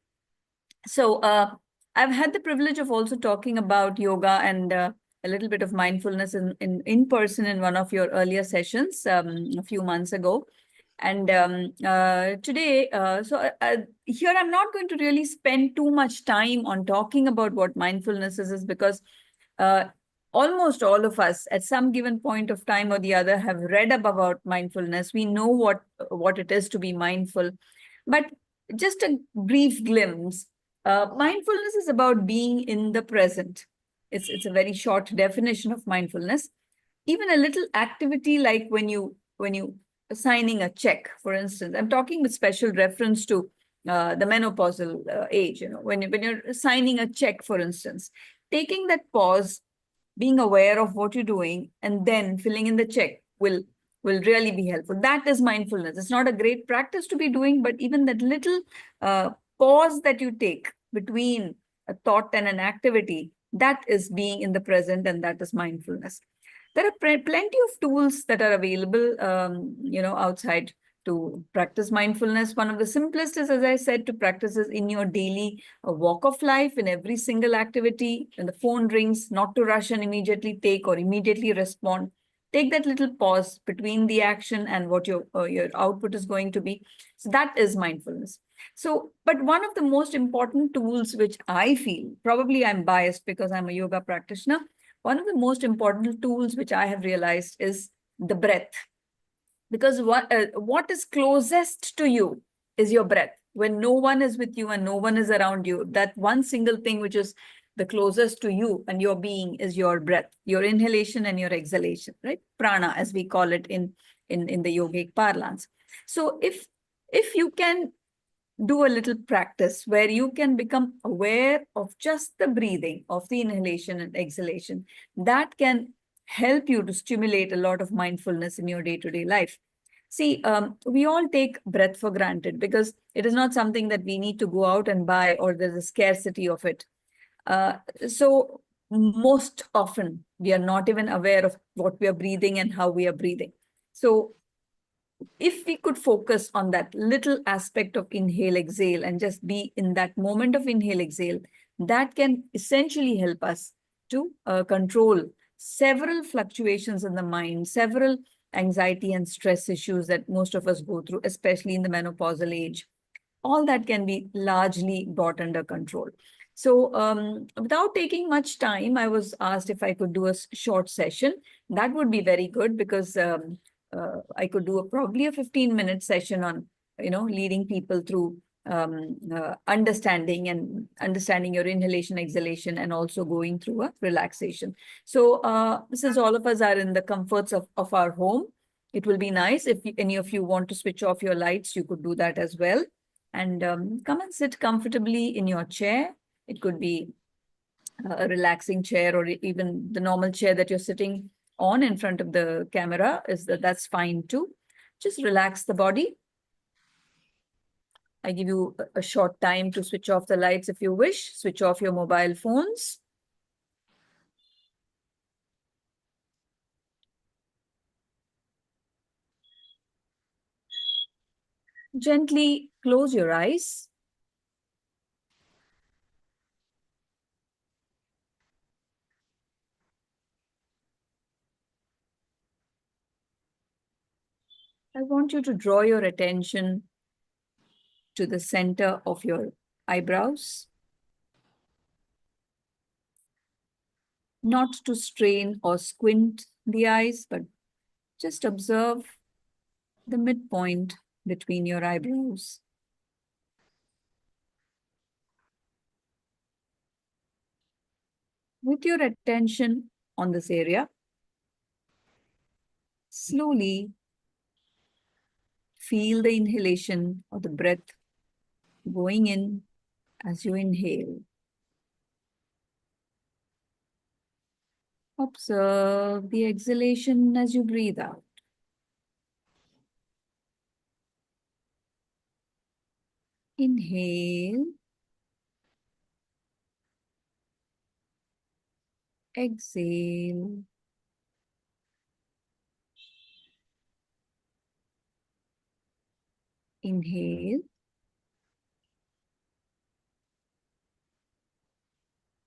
So I've had the privilege of also talking about yoga and a little bit of mindfulness in person in one of your earlier sessions a few months ago. And today, here I'm not going to really spend too much time on talking about what mindfulness is because almost all of us at some given point of time or the other have read about mindfulness. We know what it is to be mindful, but just a brief glimpse. Mindfulness is about being in the present. It's a very short definition of mindfulness. Even a little activity like when you signing a check, for instance. I'm talking with special reference to the menopausal age. When you're signing a check, for instance, taking that pause, being aware of what you're doing, and then filling in the check will really be helpful. That is mindfulness. It's not a great practice to be doing, but even that little pause that you take between a thought and an activity, that is being in the present, and that is mindfulness. There are plenty of tools that are available, outside to practice mindfulness. One of the simplest is, as I said, to practice is in your daily walk of life, in every single activity. When the phone rings, not to rush and immediately take or immediately respond. take that little pause between the action and what your output is going to be. So that is mindfulness. So, but one of the most important tools, which I feel, probably I'm biased because I'm a yoga practitioner, one of the most important tools which I have realized is the breath. Because what is closest to you is your breath. When no one is with you and no one is around you, that one single thing which is the closest to you and your being is your breath, your inhalation and your exhalation, right? Prana, as we call it in the yogic parlance. So if you can do a little practice where you can become aware of just the breathing of the inhalation and exhalation, that can help you to stimulate a lot of mindfulness in your day-to-day life. See, we all take breath for granted because it is not something that we need to go out and buy, or there's a scarcity of it. So most often we are not even aware of what we are breathing and how we are breathing. So if we could focus on that little aspect of inhale, exhale, and just be in that moment of inhale, exhale, that can essentially help us to control several fluctuations in the mind, several anxiety and stress issues that most of us go through, especially in the menopausal age. All that can be largely brought under control. So without taking much time, I was asked if I could do a short session. That would be very good because I could do probably a 15-minute session on, leading people through understanding your inhalation, exhalation, and also going through a relaxation. So since all of us are in the comforts of our home, it will be nice if any of you want to switch off your lights, you could do that as well. And come and sit comfortably in your chair. It could be a relaxing chair or even the normal chair that you're sitting on in front of the camera. That's fine too. Just relax the body. I give you a short time to switch off the lights if you wish. Switch off your mobile phones. Gently close your eyes. I want you to draw your attention to the center of your eyebrows. Not to strain or squint the eyes, but just observe the midpoint between your eyebrows. With your attention on this area, slowly feel the inhalation or the breath going in as you inhale. Observe the exhalation as you breathe out. Inhale. Exhale. Inhale.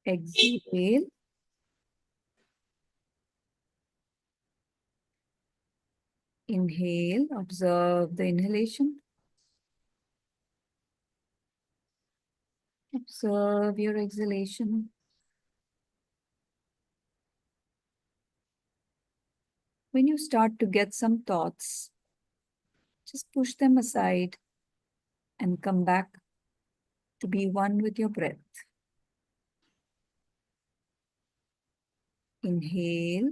Exhale. Inhale. Observe the inhalation. Observe your exhalation. When you start to get some thoughts, just push them aside and come back to be one with your breath. Inhale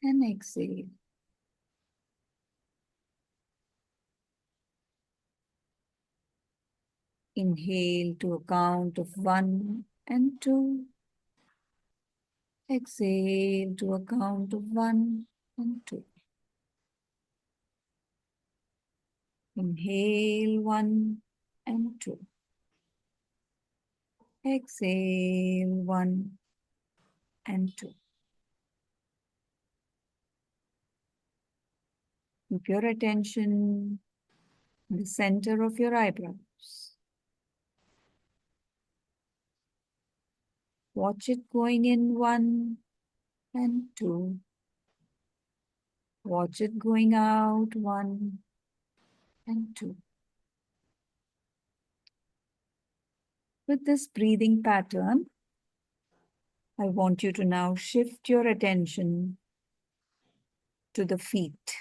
and exhale. Inhale to a count of 1 and 2. Exhale to a count of 1 and 2. Inhale 1 and 2. Exhale 1 and 2. Keep your attention in the center of your eyebrows. Watch it going in 1 and 2. Watch it going out 1 and 2. With this breathing pattern, I want you to now shift your attention to the feet.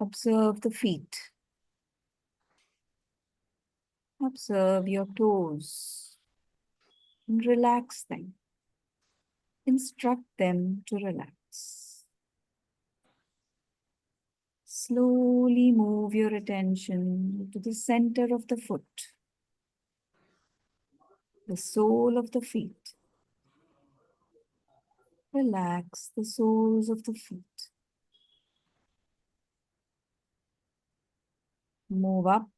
Observe the feet. Observe your toes and relax them. Instruct them to relax. Slowly move your attention to the center of the foot, the sole of the feet. Relax the soles of the feet. Move up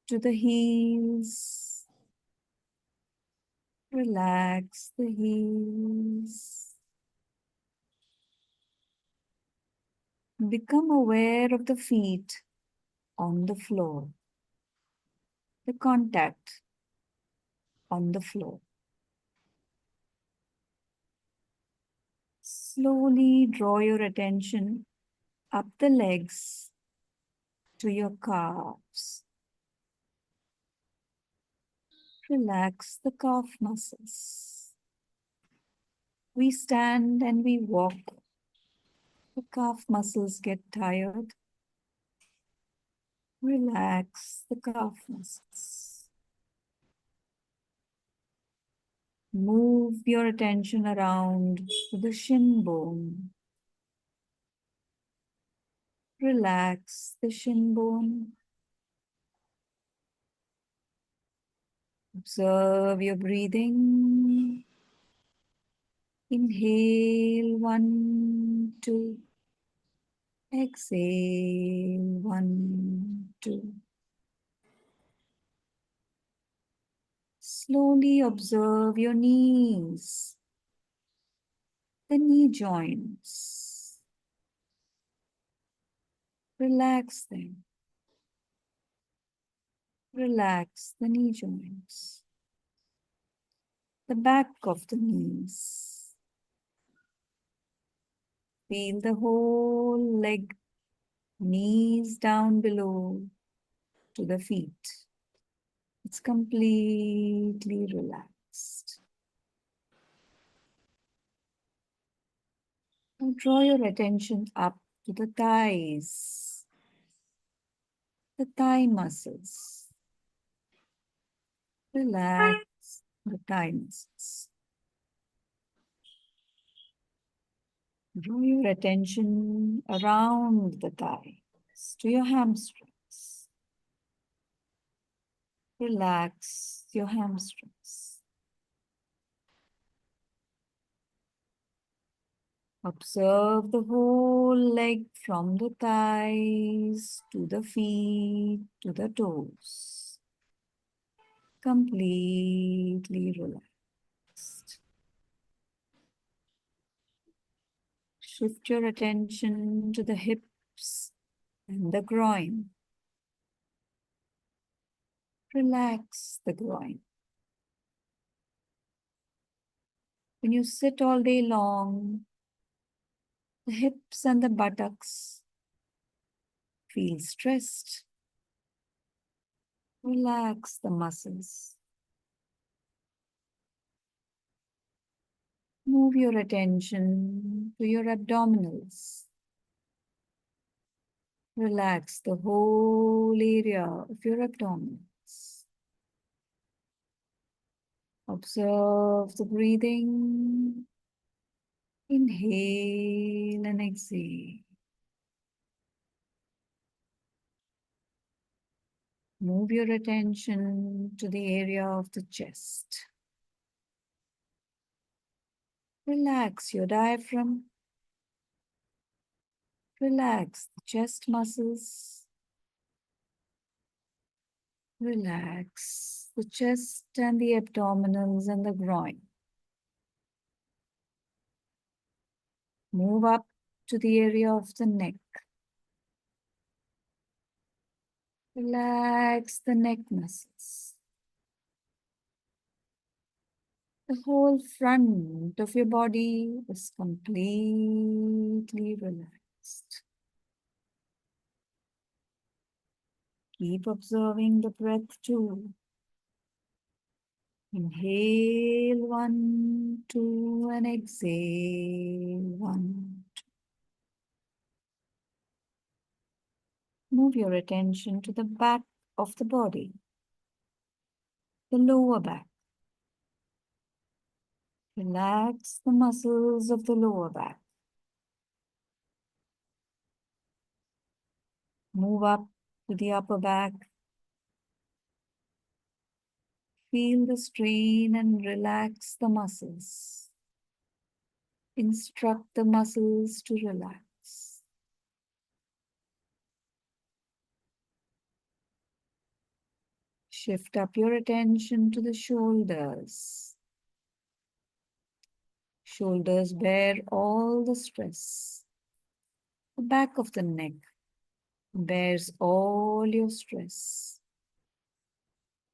to the heels. Relax the heels. Become aware of the feet on the floor, the contact on the floor. Slowly draw your attention up the legs to your calves. Relax the calf muscles. We stand and we walk. The calf muscles get tired. Relax the calf muscles. Move your attention around to the shin bone. Relax the shin bone. Observe your breathing. Inhale 1, 2. Exhale 1, 2. Slowly observe your knees, the knee joints. Relax them. Relax the knee joints. The back of the knees. Feel the whole leg, knees down below to the feet. It's completely relaxed. Now draw your attention up to the thighs, the thigh muscles. Relax the thigh muscles. Draw your attention around the thighs to your hamstrings. Relax your hamstrings. Observe the whole leg from the thighs to the feet to the toes. Completely relaxed. Shift your attention to the hips and the groin. Relax the groin. When you sit all day long, the hips and the buttocks feel stressed. Relax the muscles. Move your attention to your abdominals. Relax the whole area of your abdominals. Observe the breathing. Inhale and exhale. Move your attention to the area of the chest. Relax your diaphragm. Relax the chest muscles. Relax the chest and the abdominals and the groin. Move up to the area of the neck. Relax the neck muscles. The whole front of your body is completely relaxed. Keep observing the breath too. Inhale 1, 2, and exhale 1. Move your attention to the back of the body, the lower back. Relax the muscles of the lower back. Move up to the upper back. Feel the strain and relax the muscles. Instruct the muscles to relax. Shift up your attention to the shoulders. Shoulders bear all the stress. The back of the neck bears all your stress.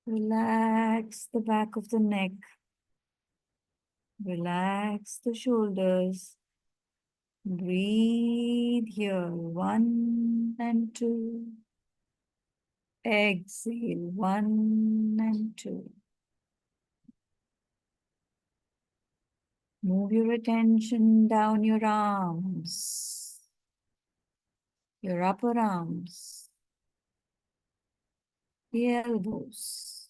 Relax the back of the neck. Relax the shoulders. Breathe here. 1 and 2. Exhale. 1 and 2. Move your attention down your arms, your upper arms, the elbows,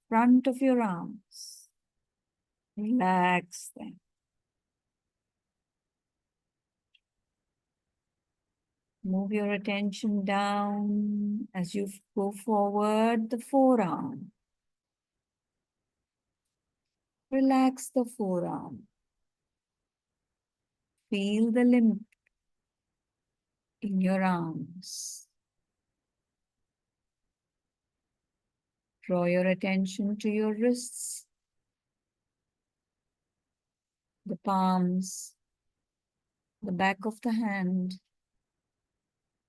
front of your arms. Relax them. Move your attention down as you go forward, the forearm. Relax the forearm. Feel the lymph in your arms. Draw your attention to your wrists, the palms, the back of the hand,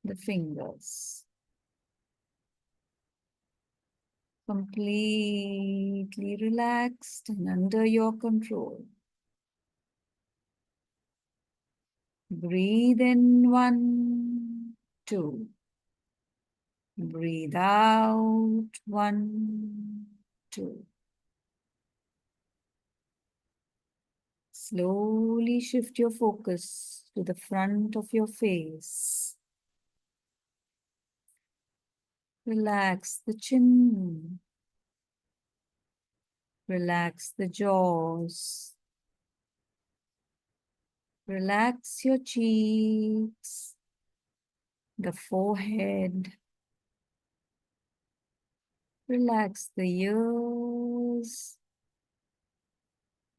the fingers. Completely relaxed and under your control. Breathe in 1, 2. Breathe out 1, 2. Slowly shift your focus to the front of your face. Relax the chin. Relax the jaws. Relax your cheeks, the forehead. Relax the ears.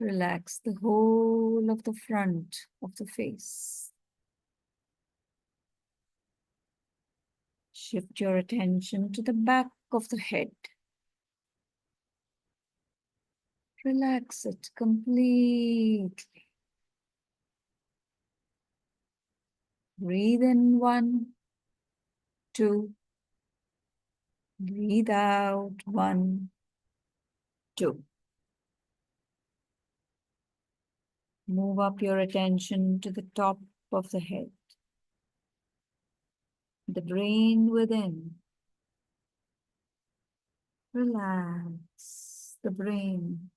Relax the whole of the front of the face. Shift your attention to the back of the head. Relax it completely. Breathe in 1, 2. Breathe out 1, 2. Move up your attention to the top of the head. The brain within. Relax the brain.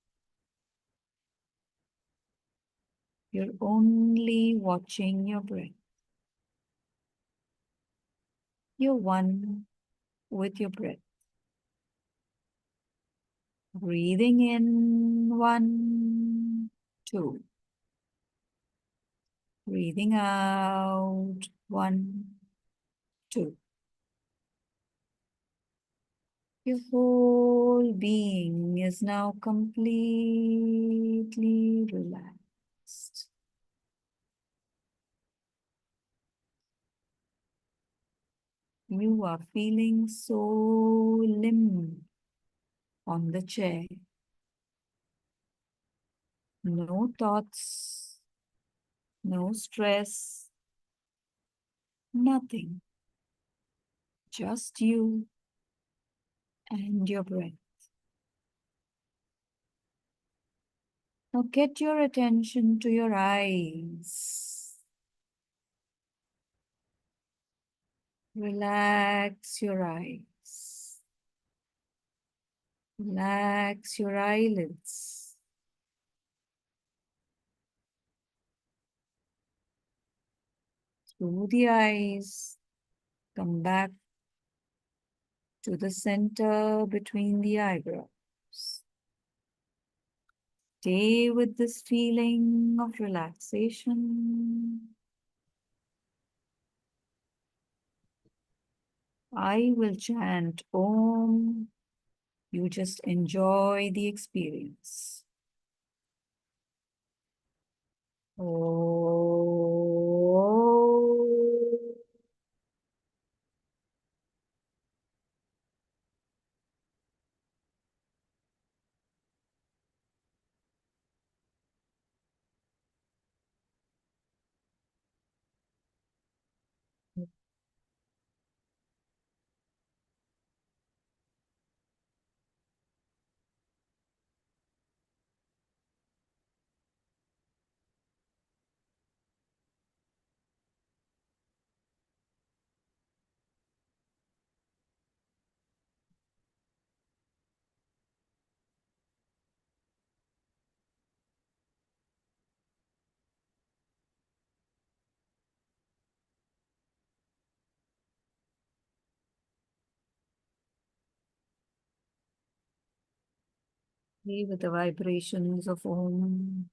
You're only watching your breath. You're one with your breath. Breathing in 1, 2. Breathing out 1, 2. Your whole being is now completely relaxed. You are feeling so limp on the chair. No thoughts, no stress, nothing. Just you and your breath. Now get your attention to your eyes. Relax your eyes. Relax your eyelids. Through the eyes, come back to the center between the eyebrows. Stay with this feeling of relaxation. I will chant Om. You just enjoy the experience. Om. Be with the vibrations of Om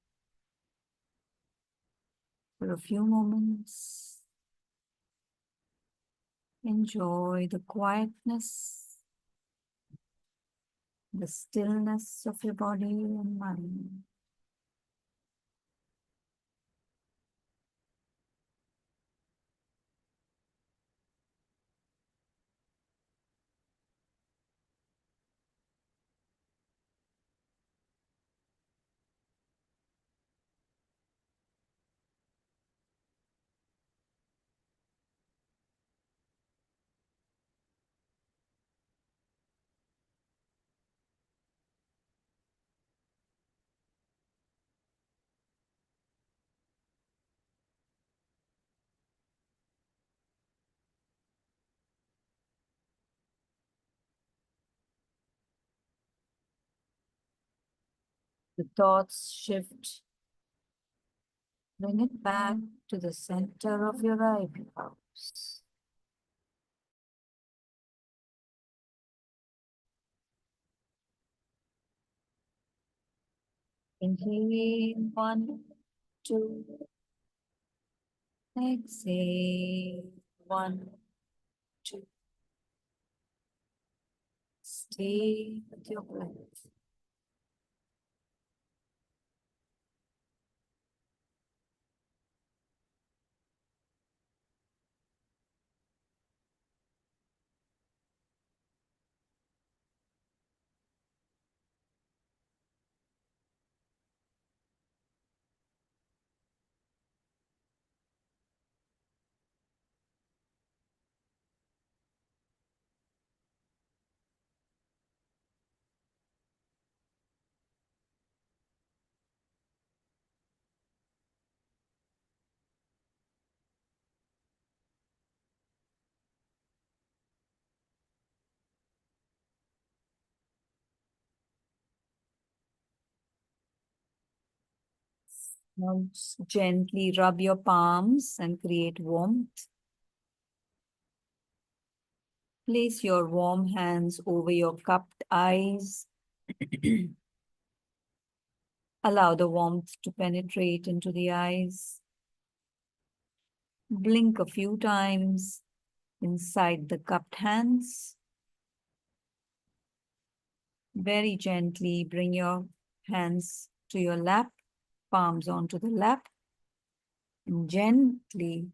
for a few moments. Enjoy the quietness, the stillness of your body and mind. The thoughts shift. Bring it back to the center of your eyebrows. Inhale, 1, 2. Exhale, 1, 2. Stay with your breath. Now gently rub your palms and create warmth. Place your warm hands over your cupped eyes. Allow the warmth to penetrate into the eyes. Blink a few times inside the cupped hands. Very gently bring your hands to your lap, palms onto the lap, and gently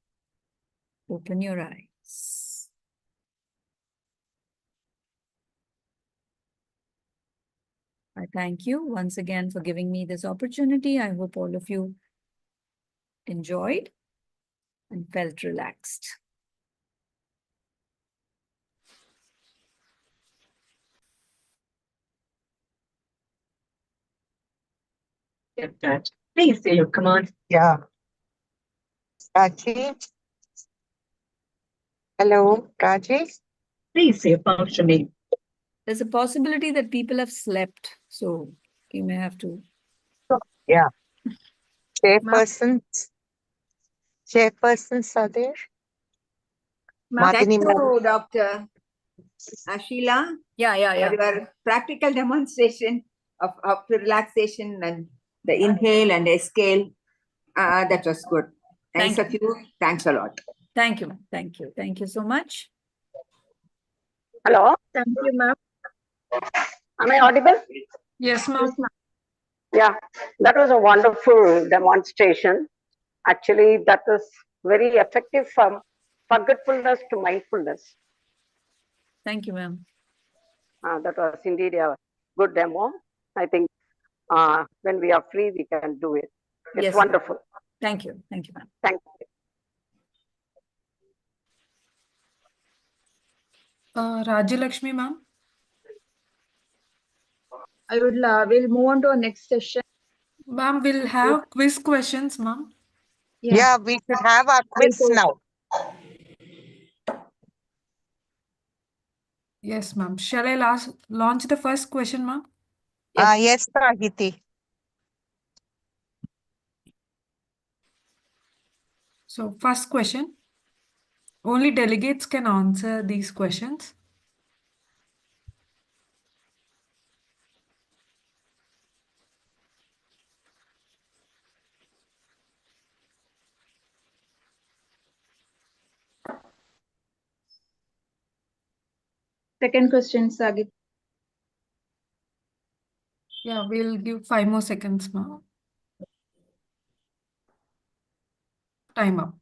open your eyes. I thank you once again for giving me this opportunity. I hope all of you enjoyed and felt relaxed. Get that. Please say your command. Yeah. Rajesh. Hello, Rajesh. Please say your function name. There's a possibility that people have slept, so you may have to. Yeah. Chairpersons. Chairpersons are there. Thank Madhini, ma'am. you, Dr. Sheila, Yeah. for your practical demonstration of the relaxation and the inhale and exhale. That was good. Nice Thank of you. Thanks a lot. Thank you. Thank you. Thank you so much. Hello, Thank you, ma'am. am I audible? Yes, ma'am. Yeah, that was a wonderful demonstration. Actually, that is very effective from forgetfulness to mindfulness. Thank you, ma'am. That was indeed a good demo. I think when we are free, we can do it. It's Yes, wonderful. Thank you. Thank you, ma'am. Thank you. Rajalakshmi, ma'am. We'll move on to our next session. Ma'am, we'll have quiz questions, ma'am. Yeah, we should have our quiz now. Yes, ma'am. Shall I launch the first question, ma'am? Yes, Sahiti. So, first question. Only delegates can answer these questions. Second question, Sagit. Yeah, we'll give 5 more seconds, ma'am. Time up.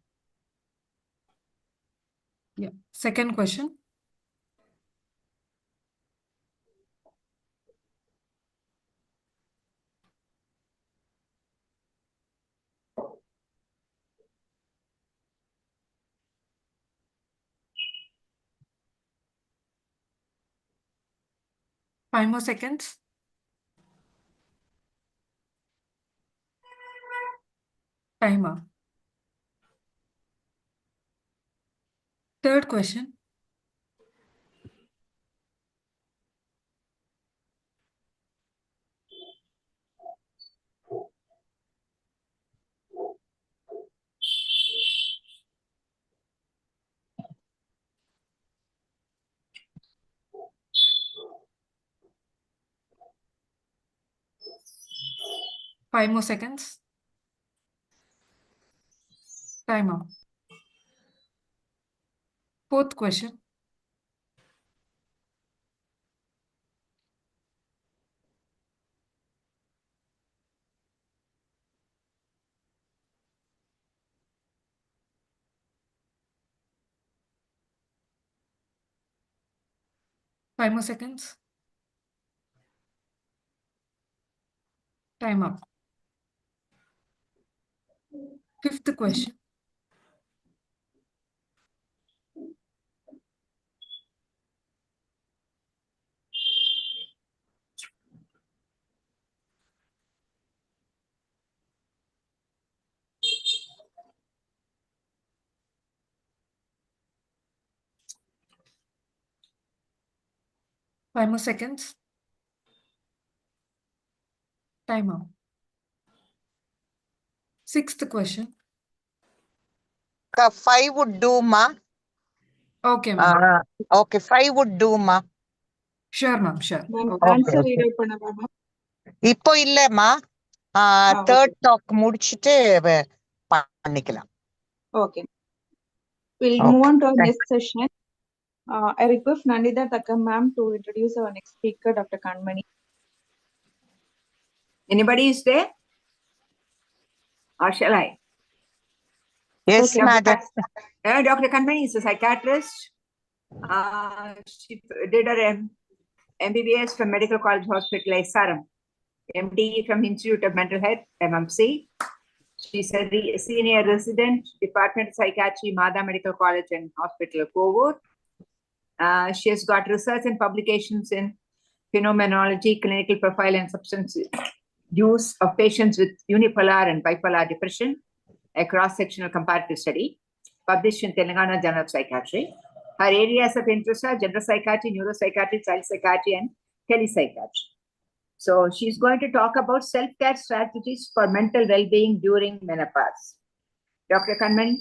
Yeah. Second question. Five more seconds. Timer. Third question. Five more seconds. Timer. Fourth question. Five more seconds. Time up. Fifth question. Five more seconds. Time up. Sixth question. 5 would do, ma. Okay, ma'am. Okay, 5 would do, ma. Sure, ma'am. Sure. Answer read out பண்ணவா ma'am? இப்போ இல்லம்மா third talk முடிச்சிட்டு பண்ணிக்கலாம். Okay. We'll move on to our next session. I request Nandita Thakkam ma'am to introduce our next speaker, Dr. Kanmani. Anybody is there? Or shall I? Yes, Okay. madam. Dr. Kanmani is a psychiatrist. She did her MBBS from Medical College Hospital, SRM. MD from Institute of Mental Health, MMC. She's a senior resident, Department of Psychiatry, Mada Medical College and Hospital, Kovur. She has got research and publications in phenomenology, clinical profile, and substance use of patients with unipolar and bipolar depression, a cross-sectional comparative study published in Telangana Journal of Psychiatry. Her areas of interest are general psychiatry, neuropsychiatry, child psychiatry, and telepsychiatry. So she's going to talk about self-care strategies for mental well-being during menopause. Dr. Kanmani.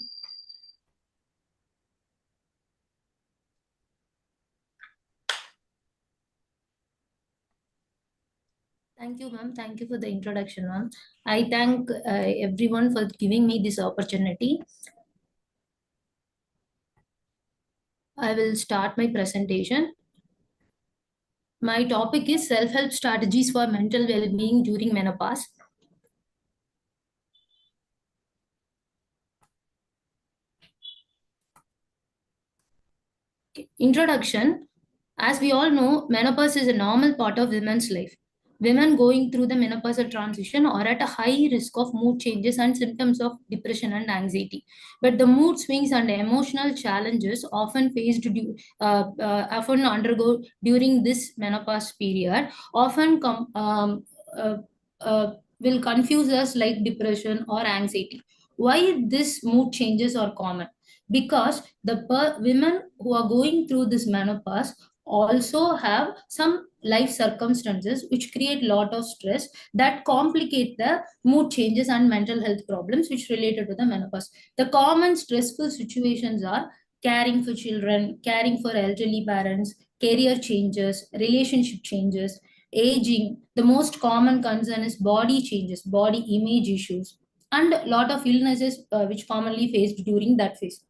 Thank you, ma'am. Thank you for the introduction, ma'am. I thank everyone for giving me this opportunity. I will start my presentation. My topic is self-help strategies for mental well-being during menopause. Introduction. As we all know, menopause is a normal part of women's life. Women going through the menopausal transition are at a high risk of mood changes and symptoms of depression and anxiety. But the mood swings and emotional challenges often often undergo during this menopause period often will confuse us like depression or anxiety. Why these mood changes are common? Because the women who are going through this menopause also have some life circumstances which create a lot of stress that complicate the mood changes and mental health problems which related to the menopause. The common stressful situations are caring for children, caring for elderly parents, career changes, relationship changes, aging. The most common concern is body changes, body image issues, and a lot of illnesses which commonly faced during that phase.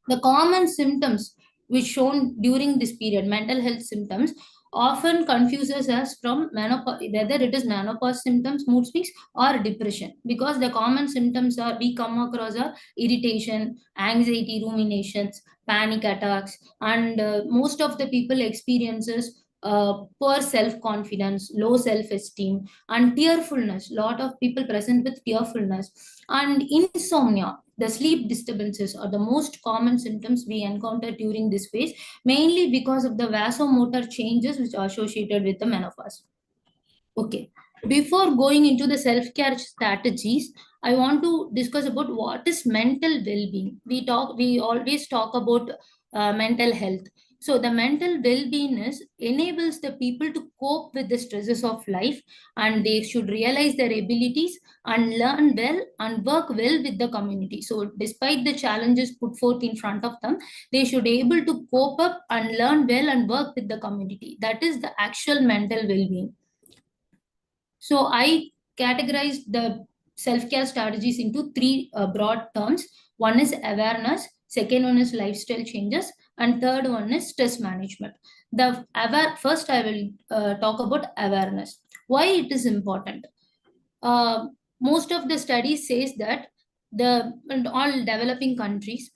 The common symptoms which shown during this period, mental health symptoms, often confuses us from menopause, whether it is menopause symptoms, mood swings, or depression. Because the common symptoms are we come across are irritation, anxiety, ruminations, panic attacks, and most of the people experiences poor self-confidence, low self-esteem, and tearfulness. Lot of people present with tearfulness and insomnia. The sleep disturbances are the most common symptoms we encounter during this phase, mainly because of the vasomotor changes which are associated with the menopause. Okay. Before going into the self-care strategies, I want to discuss about what is mental well-being. We always talk about mental health. So the mental well-being enables the people to cope with the stresses of life, and they should realize their abilities and learn well and work well with the community. So despite the challenges put forth in front of them, they should be able to cope up and learn well and work with the community. That is the actual mental well-being. So I categorized the self-care strategies into three broad terms. One is awareness, second one is lifestyle changes, and third one is stress management. First, I will talk about awareness. Why it is important? Uh, Most of the studies says that in all developing countries,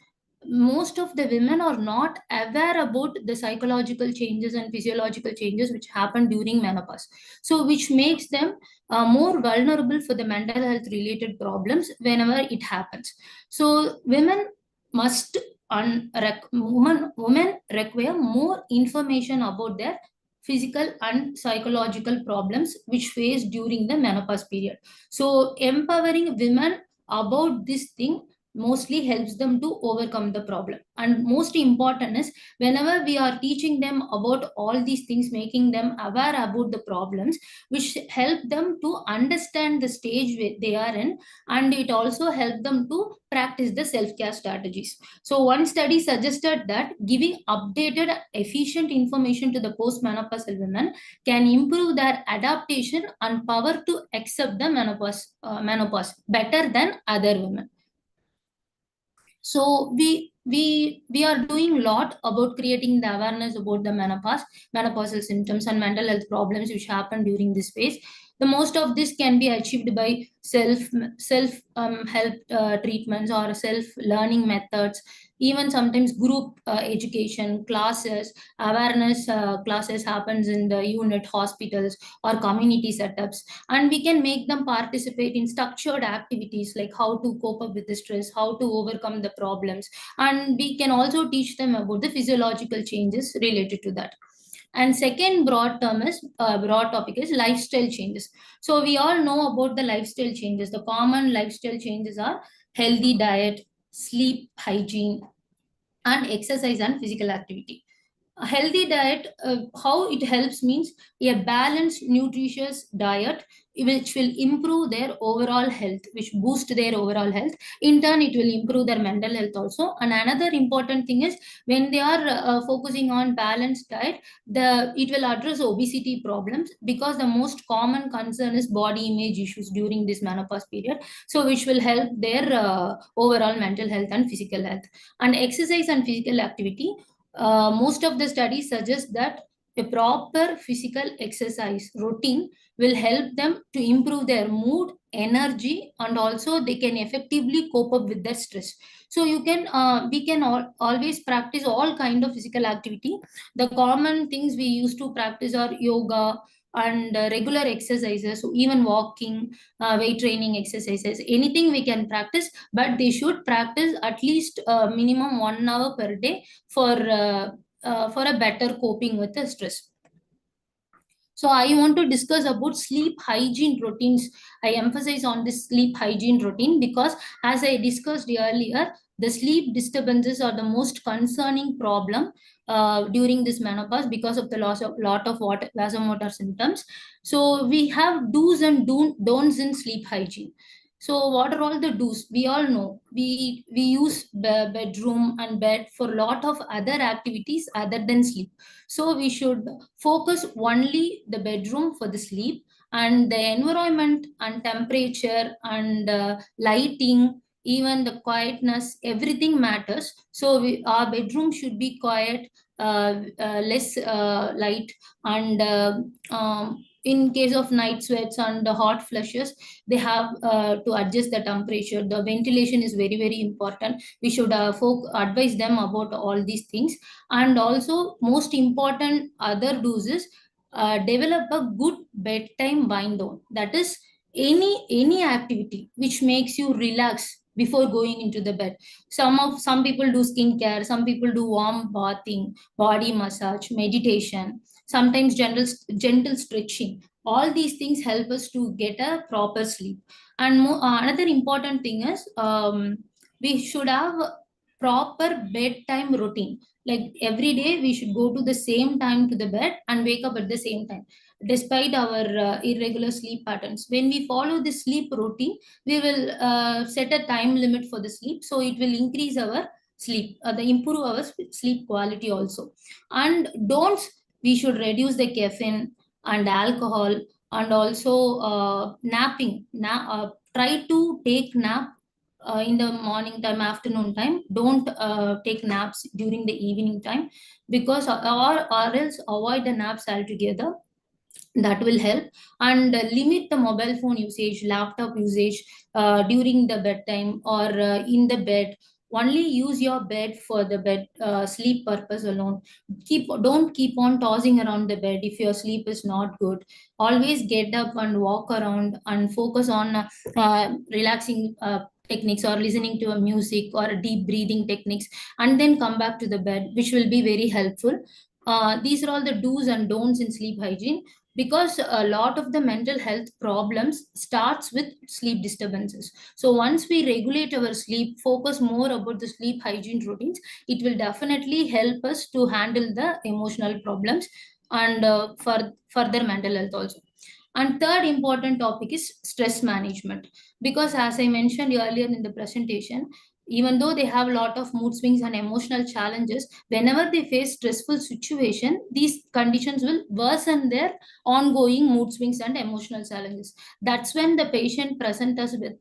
most of the women are not aware about the psychological changes and physiological changes which happen during menopause, so which makes them more vulnerable for the mental health related problems whenever it happens. So women must women require more information about their physical and psychological problems which face during the menopause period. So empowering women about this thing mostly helps them to overcome the problem. And most important is whenever we are teaching them about all these things, making them aware about the problems, which help them to understand the stage where they are in, and it also help them to practice the self-care strategies. So one study suggested that giving updated efficient information to the postmenopausal women can improve their adaptation and power to accept the menopause better than other women. So we are doing a lot about creating the awareness about the menopausal symptoms and mental health problems which happen during this phase. The most of this can be achieved by self help treatments or self learning methods, even sometimes group education classes, awareness classes happens in the unit hospitals or community setups, and we can make them participate in structured activities like how to cope up with the stress, how to overcome the problems, and we can also teach them about the physiological changes related to that. And second broad topic is lifestyle changes. So we all know about the lifestyle changes. The common lifestyle changes are healthy diet, sleep hygiene, and exercise and physical activity. A healthy diet, how it helps means a balanced, nutritious diet which will improve their overall health, which boost their overall health. In turn, it will improve their mental health also. And another important thing is when they are focusing on balanced diet, it will address obesity problems, because the most common concern is body image issues during this menopause period. So which will help their overall mental health and physical health. And exercise and physical activity, most of the studies suggest that a proper physical exercise routine will help them to improve their mood, energy, and also they can effectively cope up with their stress. So we can always practice all kind of physical activity. The common things we used to practice are yoga and regular exercises, so even walking, weight training exercises, anything we can practice, but they should practice at least minimum 1 hour per day for a better coping with the stress. So I want to discuss about sleep hygiene routines. I emphasize on this sleep hygiene routine because, as I discussed earlier, the sleep disturbances are the most concerning problem during this menopause because of the loss of lot of vasomotor symptoms. So we have do's and don'ts in sleep hygiene. So what are all the do's? We all know we use bedroom and bed for a lot of other activities other than sleep. So we should focus only the bedroom for the sleep, and the environment and temperature and lighting, even the quietness, everything matters. So our bedroom should be quiet, less light, and in case of night sweats and hot flushes, they have to adjust the temperature. The ventilation is very, very important. We should advise them about all these things. And also, most important other do's is develop a good bedtime wind down. That is, any activity which makes you relax before going into the bed. Some people do skincare, some people do warm bathing, body massage, meditation, sometimes gentle stretching. All these things help us to get a proper sleep. And another important thing is we should have proper bedtime routine. Like every day we should go to the same time to the bed and wake up at the same time, despite our irregular sleep patterns. When we follow the sleep routine, we will set a time limit for the sleep, so it will increase our sleep, the improve our sleep quality also. And don't, we should reduce the caffeine and alcohol, and also napping. Try to take nap in the morning time, afternoon time. Don't take naps during the evening time, because or else avoid the naps altogether. That will help. And limit the mobile phone usage, laptop usage during the bedtime or in the bed. Only use your bed for the bed sleep purpose alone. Don't keep on tossing around the bed if your sleep is not good. Always get up and walk around and focus on relaxing techniques, or listening to a music or deep breathing techniques, and then come back to the bed, which will be very helpful. These are all the do's and don'ts in sleep hygiene, because a lot of the mental health problems starts with sleep disturbances. So once we regulate our sleep, focus more about the sleep hygiene routines, it will definitely help us to handle the emotional problems and for further mental health also. And third important topic is stress management, because as I mentioned earlier in the presentation, even though they have a lot of mood swings and emotional challenges, whenever they face stressful situation, these conditions will worsen their ongoing mood swings and emotional challenges. That's when the patient present us with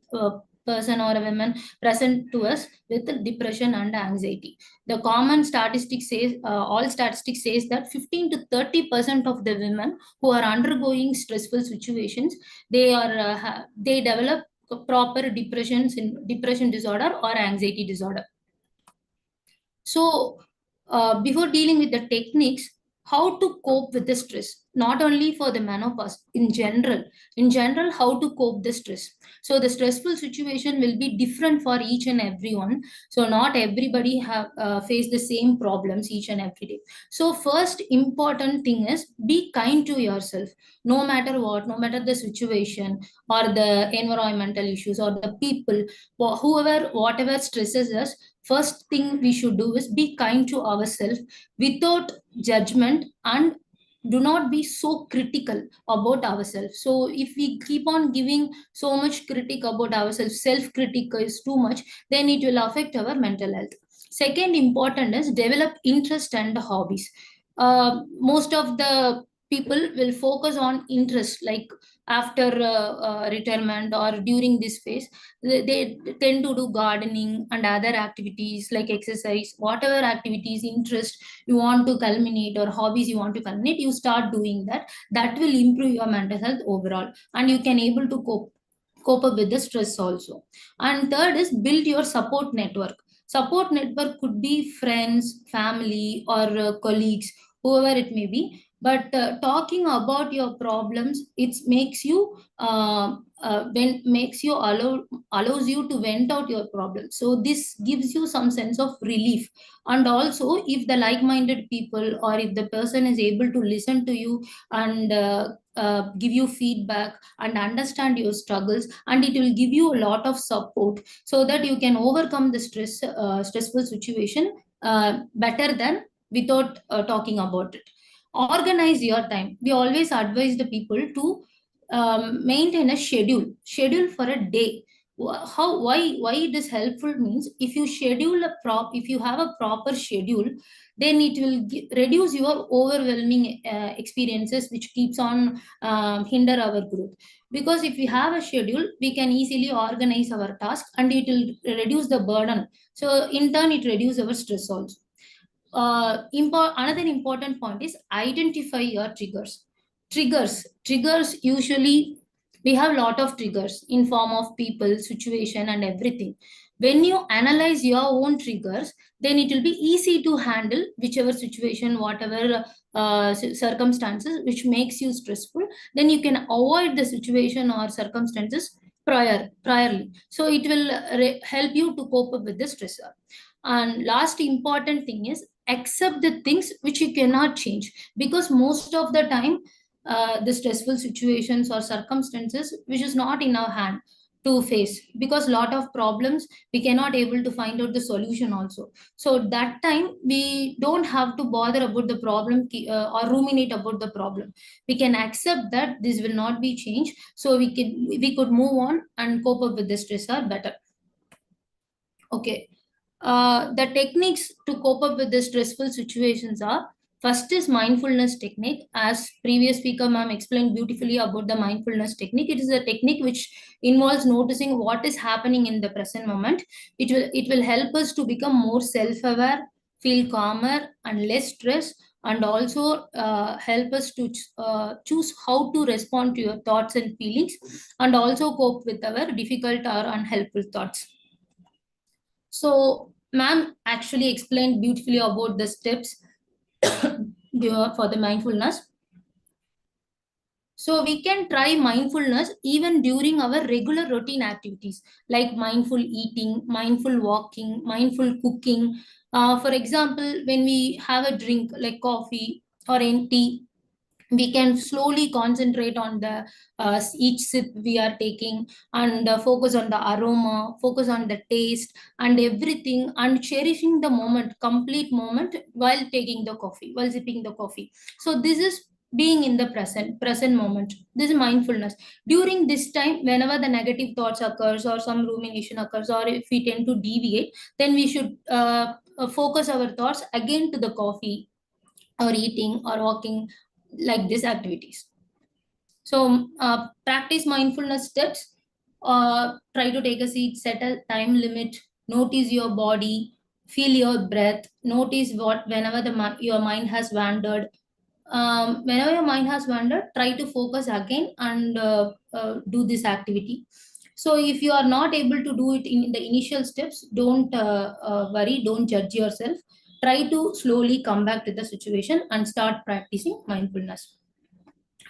person or a woman present to us with depression and anxiety. The common statistics says, all statistics says that 15 to 30% of the women who are undergoing stressful situations, they develop proper depression disorder or anxiety disorder. So before dealing with the techniques, how to cope with the stress? not only for the menopause, in general, how to cope the stress. So the stressful situation will be different for each and everyone. So not everybody have face the same problems each and every day. So first important thing is be kind to yourself, no matter what, no matter the situation or the environmental issues or the people, whoever, whatever stresses us. First thing we should do is be kind to ourselves without judgment, and do not be so critical about ourselves. So if we keep on giving so much critic about ourselves, self critic is too much, then it will affect our mental health. Second important is develop interest and hobbies. Most of the people will focus on interest, like after retirement or during this phase, they tend to do gardening and other activities like exercise, whatever activities interest you want to culminate or hobbies you want to culminate, you start doing that. That will improve your mental health overall, and you can able to cope up with the stress also. And third is build your support network. Support network could be friends, family, or colleagues, whoever it may be. But talking about your problems, it makes you allows you to vent out your problems. So this gives you some sense of relief. And also, if the like-minded people or if the person is able to listen to you and give you feedback and understand your struggles, and it will give you a lot of support so that you can overcome the stressful situation better than without talking about it. Organize your time. We always advise the people to maintain a schedule for a day. Why it is helpful means, if you schedule if you have a proper schedule, then it will reduce your overwhelming experiences which keeps on hinder our growth. Because if we have a schedule, we can easily organize our task and it will reduce the burden. So in turn, it reduces our stress also. Another important point is identify your triggers. Usually we have a lot of triggers in form of people, situation, and everything. When you analyze your own triggers, then it will be easy to handle whichever situation, whatever circumstances which makes you stressful. Then you can avoid the situation or circumstances priorly. So it will help you to cope up with the stressor. And last important thing is accept the things which you cannot change, because most of the time the stressful situations or circumstances which is not in our hand to face, because lot of problems we cannot able to find out the solution also. So that time we don't have to bother about the problem or ruminate about the problem. We can accept that this will not be changed, so we could move on and cope up with the stressor better. Okay. The techniques to cope up with the stressful situations are: first is mindfulness technique. As previous speaker ma'am explained beautifully about the mindfulness technique. It is a technique which involves noticing what is happening in the present moment. It will help us to become more self-aware, feel calmer and less stressed, and also help us to choose how to respond to your thoughts and feelings, and also cope with our difficult or unhelpful thoughts. So, ma'am actually explained beautifully about the steps for the mindfulness. So, we can try mindfulness even during our regular routine activities like mindful eating, mindful walking, mindful cooking. For example, when we have a drink like coffee or tea, we can slowly concentrate on the each sip we are taking, and focus on the aroma, focus on the taste and everything, and cherishing the moment, complete moment, while taking the coffee, while sipping the coffee. So this is being in the present moment. This is mindfulness. During this time, whenever the negative thoughts occurs or some rumination occurs, or if we tend to deviate, then we should focus our thoughts again to the coffee or eating or walking, like these activities. So practice mindfulness steps. Try to take a seat, set a time limit, notice your body, feel your breath, notice what whenever your mind has wandered. Whenever your mind has wandered, try to focus again and do this activity. So if you are not able to do it in the initial steps, don't worry, don't judge yourself. Try to slowly come back to the situation and start practicing mindfulness.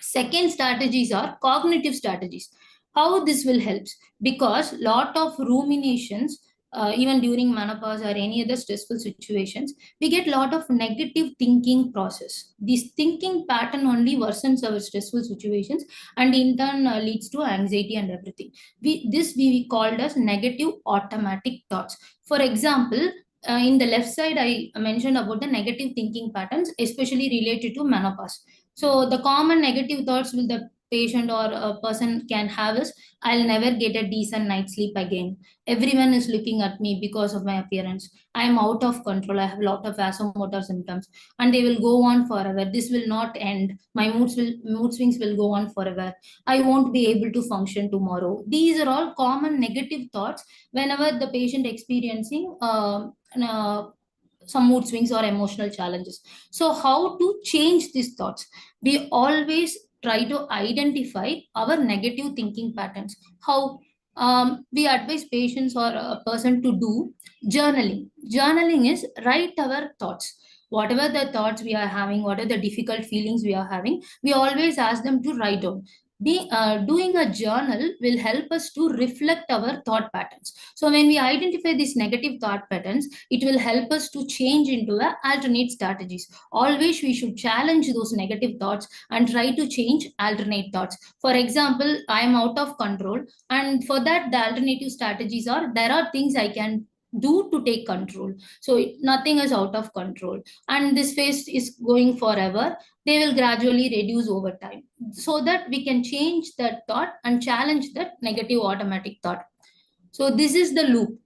Second strategies are cognitive strategies. How this will help? Because lot of ruminations, even during menopause or any other stressful situations, we get lot of negative thinking process. This thinking pattern only worsens our stressful situations and in turn leads to anxiety and everything. We called as negative automatic thoughts. For example, in the left side, I mentioned about the negative thinking patterns, especially related to menopause. So the common negative thoughts will the patient or a person can have is, I'll never get a decent night's sleep again. Everyone is looking at me because of my appearance. I am out of control. I have a lot of vasomotor symptoms, and they will go on forever. This will not end. My mood swings will go on forever. I won't be able to function tomorrow. These are all common negative thoughts whenever the patient experiencing some mood swings or emotional challenges. So, how to change these thoughts? We always try to identify our negative thinking patterns. How? We advise patients or a person to do journaling. Journaling is write our thoughts. Whatever the thoughts we are having, whatever the difficult feelings we are having, we always ask them to write down. Doing a journal will help us to reflect our thought patterns. So when we identify these negative thought patterns, it will help us to change into a alternate strategies. Always we should challenge those negative thoughts and try to change alternate thoughts. For example, I am out of control, and for that the alternative strategies are, there are things I can do to take control. So nothing is out of control, and this phase is going forever. They will gradually reduce over time, so that we can change that thought and challenge that negative automatic thought. So this is the loop.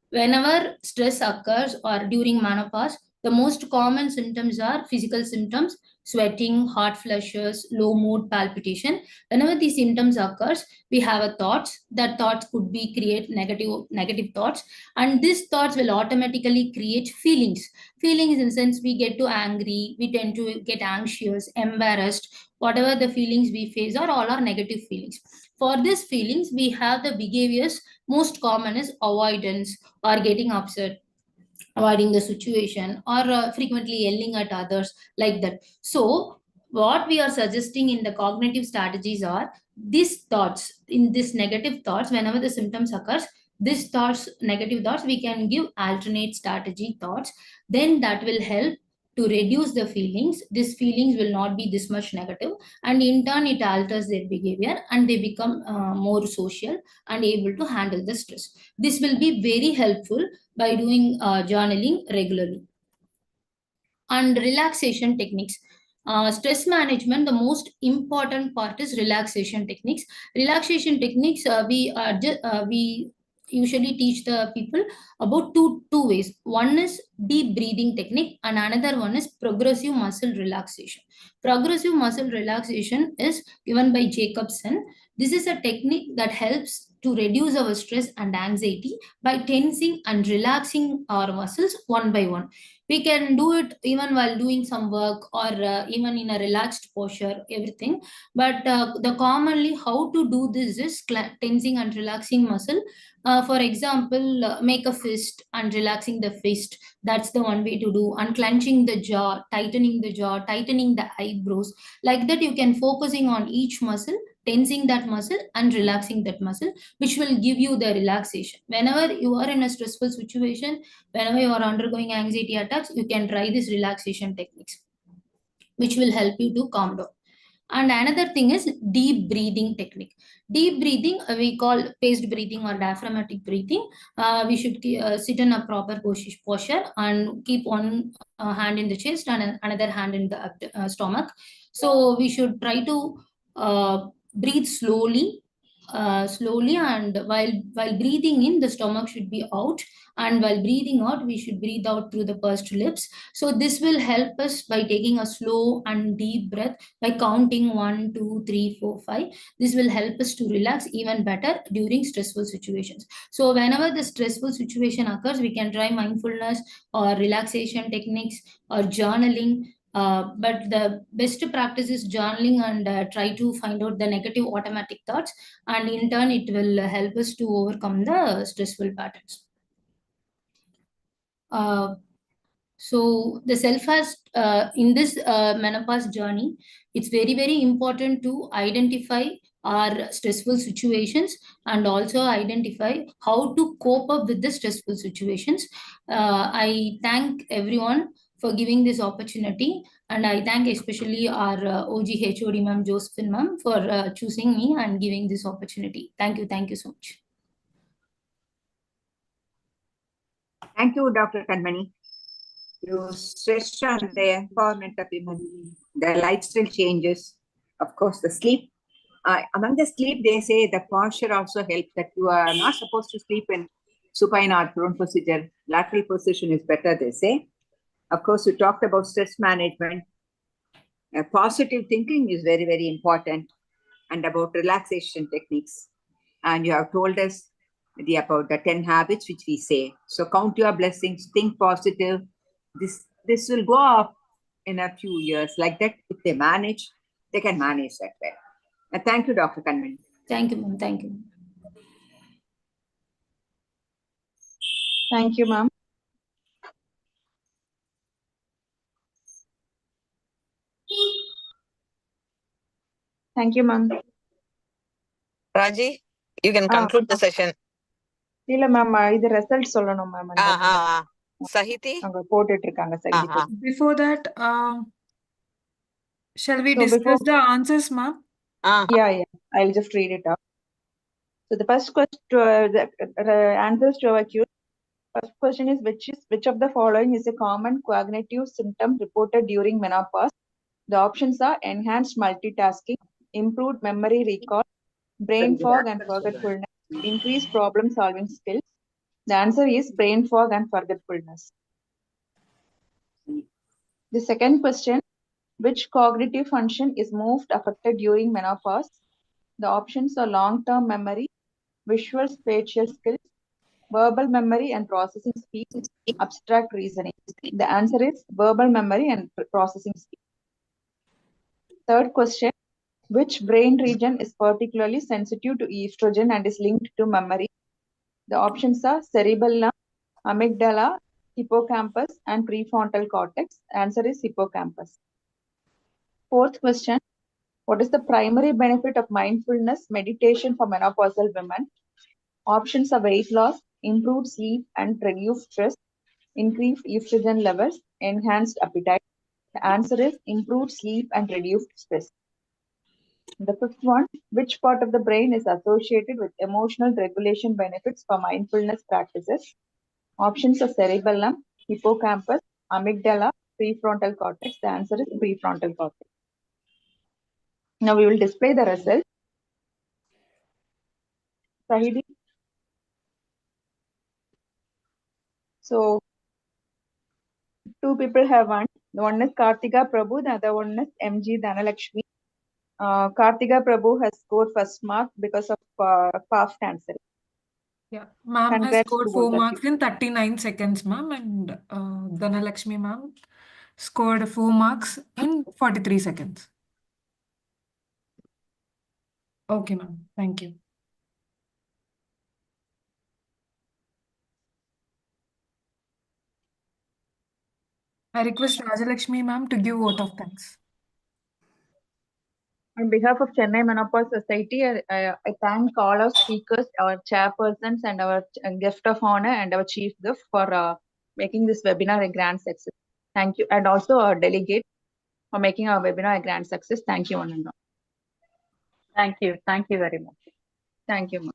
Whenever stress occurs or during menopause, the most common symptoms are physical symptoms, sweating, hot flushes, low mood, palpitation. Whenever these symptoms occurs, we have a thoughts. That thoughts could be create negative thoughts, and these thoughts will automatically create feelings. Feelings in the sense we get to angry, we tend to get anxious, embarrassed. Whatever the feelings we face are all our negative feelings. For these feelings, we have the behaviors. Most common is avoidance or getting upset, avoiding the situation, or frequently yelling at others, like that. So what we are suggesting in the cognitive strategies are these thoughts. In this negative thoughts, whenever the symptoms occurs, these thoughts, negative thoughts, we can give alternate strategy thoughts. Then that will help to reduce the feelings. These feelings will not be this much negative, and in turn it alters their behavior, and they become more social and able to handle the stress. This will be very helpful by doing journaling regularly. And relaxation techniques. Stress management, the most important part is relaxation techniques. Relaxation techniques, we usually teach the people about two ways. One is deep breathing technique, and another one is progressive muscle relaxation. Progressive muscle relaxation is given by Jacobson. This is a technique that helps to reduce our stress and anxiety by tensing and relaxing our muscles one by one. We can do it even while doing some work, or even in a relaxed posture, everything. But the commonly how to do this is tensing and relaxing muscle. For example, make a fist and relaxing the fist. That's the one way to do. And clenching the jaw, tightening the eyebrows. Like that, you can focusing on each muscle, tensing that muscle and relaxing that muscle, which will give you the relaxation. Whenever you are in a stressful situation, whenever you are undergoing anxiety attacks, you can try these relaxation techniques, which will help you to calm down. And another thing is deep breathing technique. Deep breathing, we call paced breathing or diaphragmatic breathing. We should sit in a proper posture and keep one hand in the chest and another hand in the stomach. So we should try to breathe slowly, and while breathing in, the stomach should be out, and while breathing out, we should breathe out through the pursed lips. So this will help us by taking a slow and deep breath by counting 1, 2, 3, 4, 5. This will help us to relax even better during stressful situations. So whenever the stressful situation occurs, we can try mindfulness or relaxation techniques or journaling. But the best practice is journaling, and try to find out the negative automatic thoughts, and in turn it will help us to overcome the stressful patterns. So the self has in this menopause journey, it's very, very important to identify our stressful situations and also identify how to cope up with the stressful situations. I thank everyone for giving this opportunity, and I thank especially our OG ma'am, Josephine ma'am, for choosing me and giving this opportunity. Thank you so much. Thank you, Dr. Kanmani. You stressed on the empowerment of women, the lifestyle changes, of course, the sleep. Among the sleep, they say the posture also helps, that you are not supposed to sleep in supine or prone procedure. Lateral position is better, they say. Of course, you talked about stress management. Positive thinking is very, very important, and about relaxation techniques. And you have told us about the 10 habits which we say. So count your blessings, think positive. This will go up in a few years. Like that, if they manage, they can manage that well. And thank you, Dr. Kanmani. Thank you, ma'am. Thank you. Thank you, ma'am. Thank you, ma'am. Raji, you can conclude the session. இல்ல ma'am இது result சொல்லணும் ma'am Sahiti அங்க போட்டுட்டு இருக்காங்க சகிதி. Before that, shall we So discuss the answers, ma'am? Yeah, I'll just read it out. So the first question, the answers to our Q. First question is which of the following is a common cognitive symptom reported during menopause? The options are enhanced multitasking, improved memory recall, brain fog and forgetfulness, increased problem solving skills. The answer is brain fog and forgetfulness. The second question, which cognitive function is most affected during menopause? The options are long-term memory, visual spatial skills, verbal memory and processing speed, abstract reasoning. The answer is verbal memory and processing speed. Third question, which brain region is particularly sensitive to estrogen and is linked to memory? The options are cerebellum, amygdala, hippocampus, and prefrontal cortex. Answer is hippocampus. Fourth question, what is the primary benefit of mindfulness meditation for menopausal women? Options are weight loss, improved sleep and reduced stress, increased estrogen levels, enhanced appetite. The answer is improved sleep and reduced stress. The fifth one, which part of the brain is associated with emotional regulation benefits for mindfulness practices? Options are cerebellum, hippocampus, amygdala, prefrontal cortex. The answer is prefrontal cortex. Now we will display the result. Sahidi. So two people have won. One is Kartika Prabhu, the other one is MG Dhanalakshmi. Kartika Prabhu has scored first mark because of fast answer. Yeah, ma'am has Congrats scored to 4 both of marks in 39 seconds, ma'am, and Dhanalakshmi ma'am scored 4 marks in 43 seconds. Okay, ma'am. Thank you. I request Rajalakshmi ma'am to give vote of thanks. On behalf of Chennai Menopause Society, I thank all our speakers, our chairpersons, and our guest of honor and our chief gift for making this webinar a grand success. Thank you, and also our delegate for making our webinar a grand success. Thank you, one and all. Thank you. Thank you very much. Thank you, ma'am.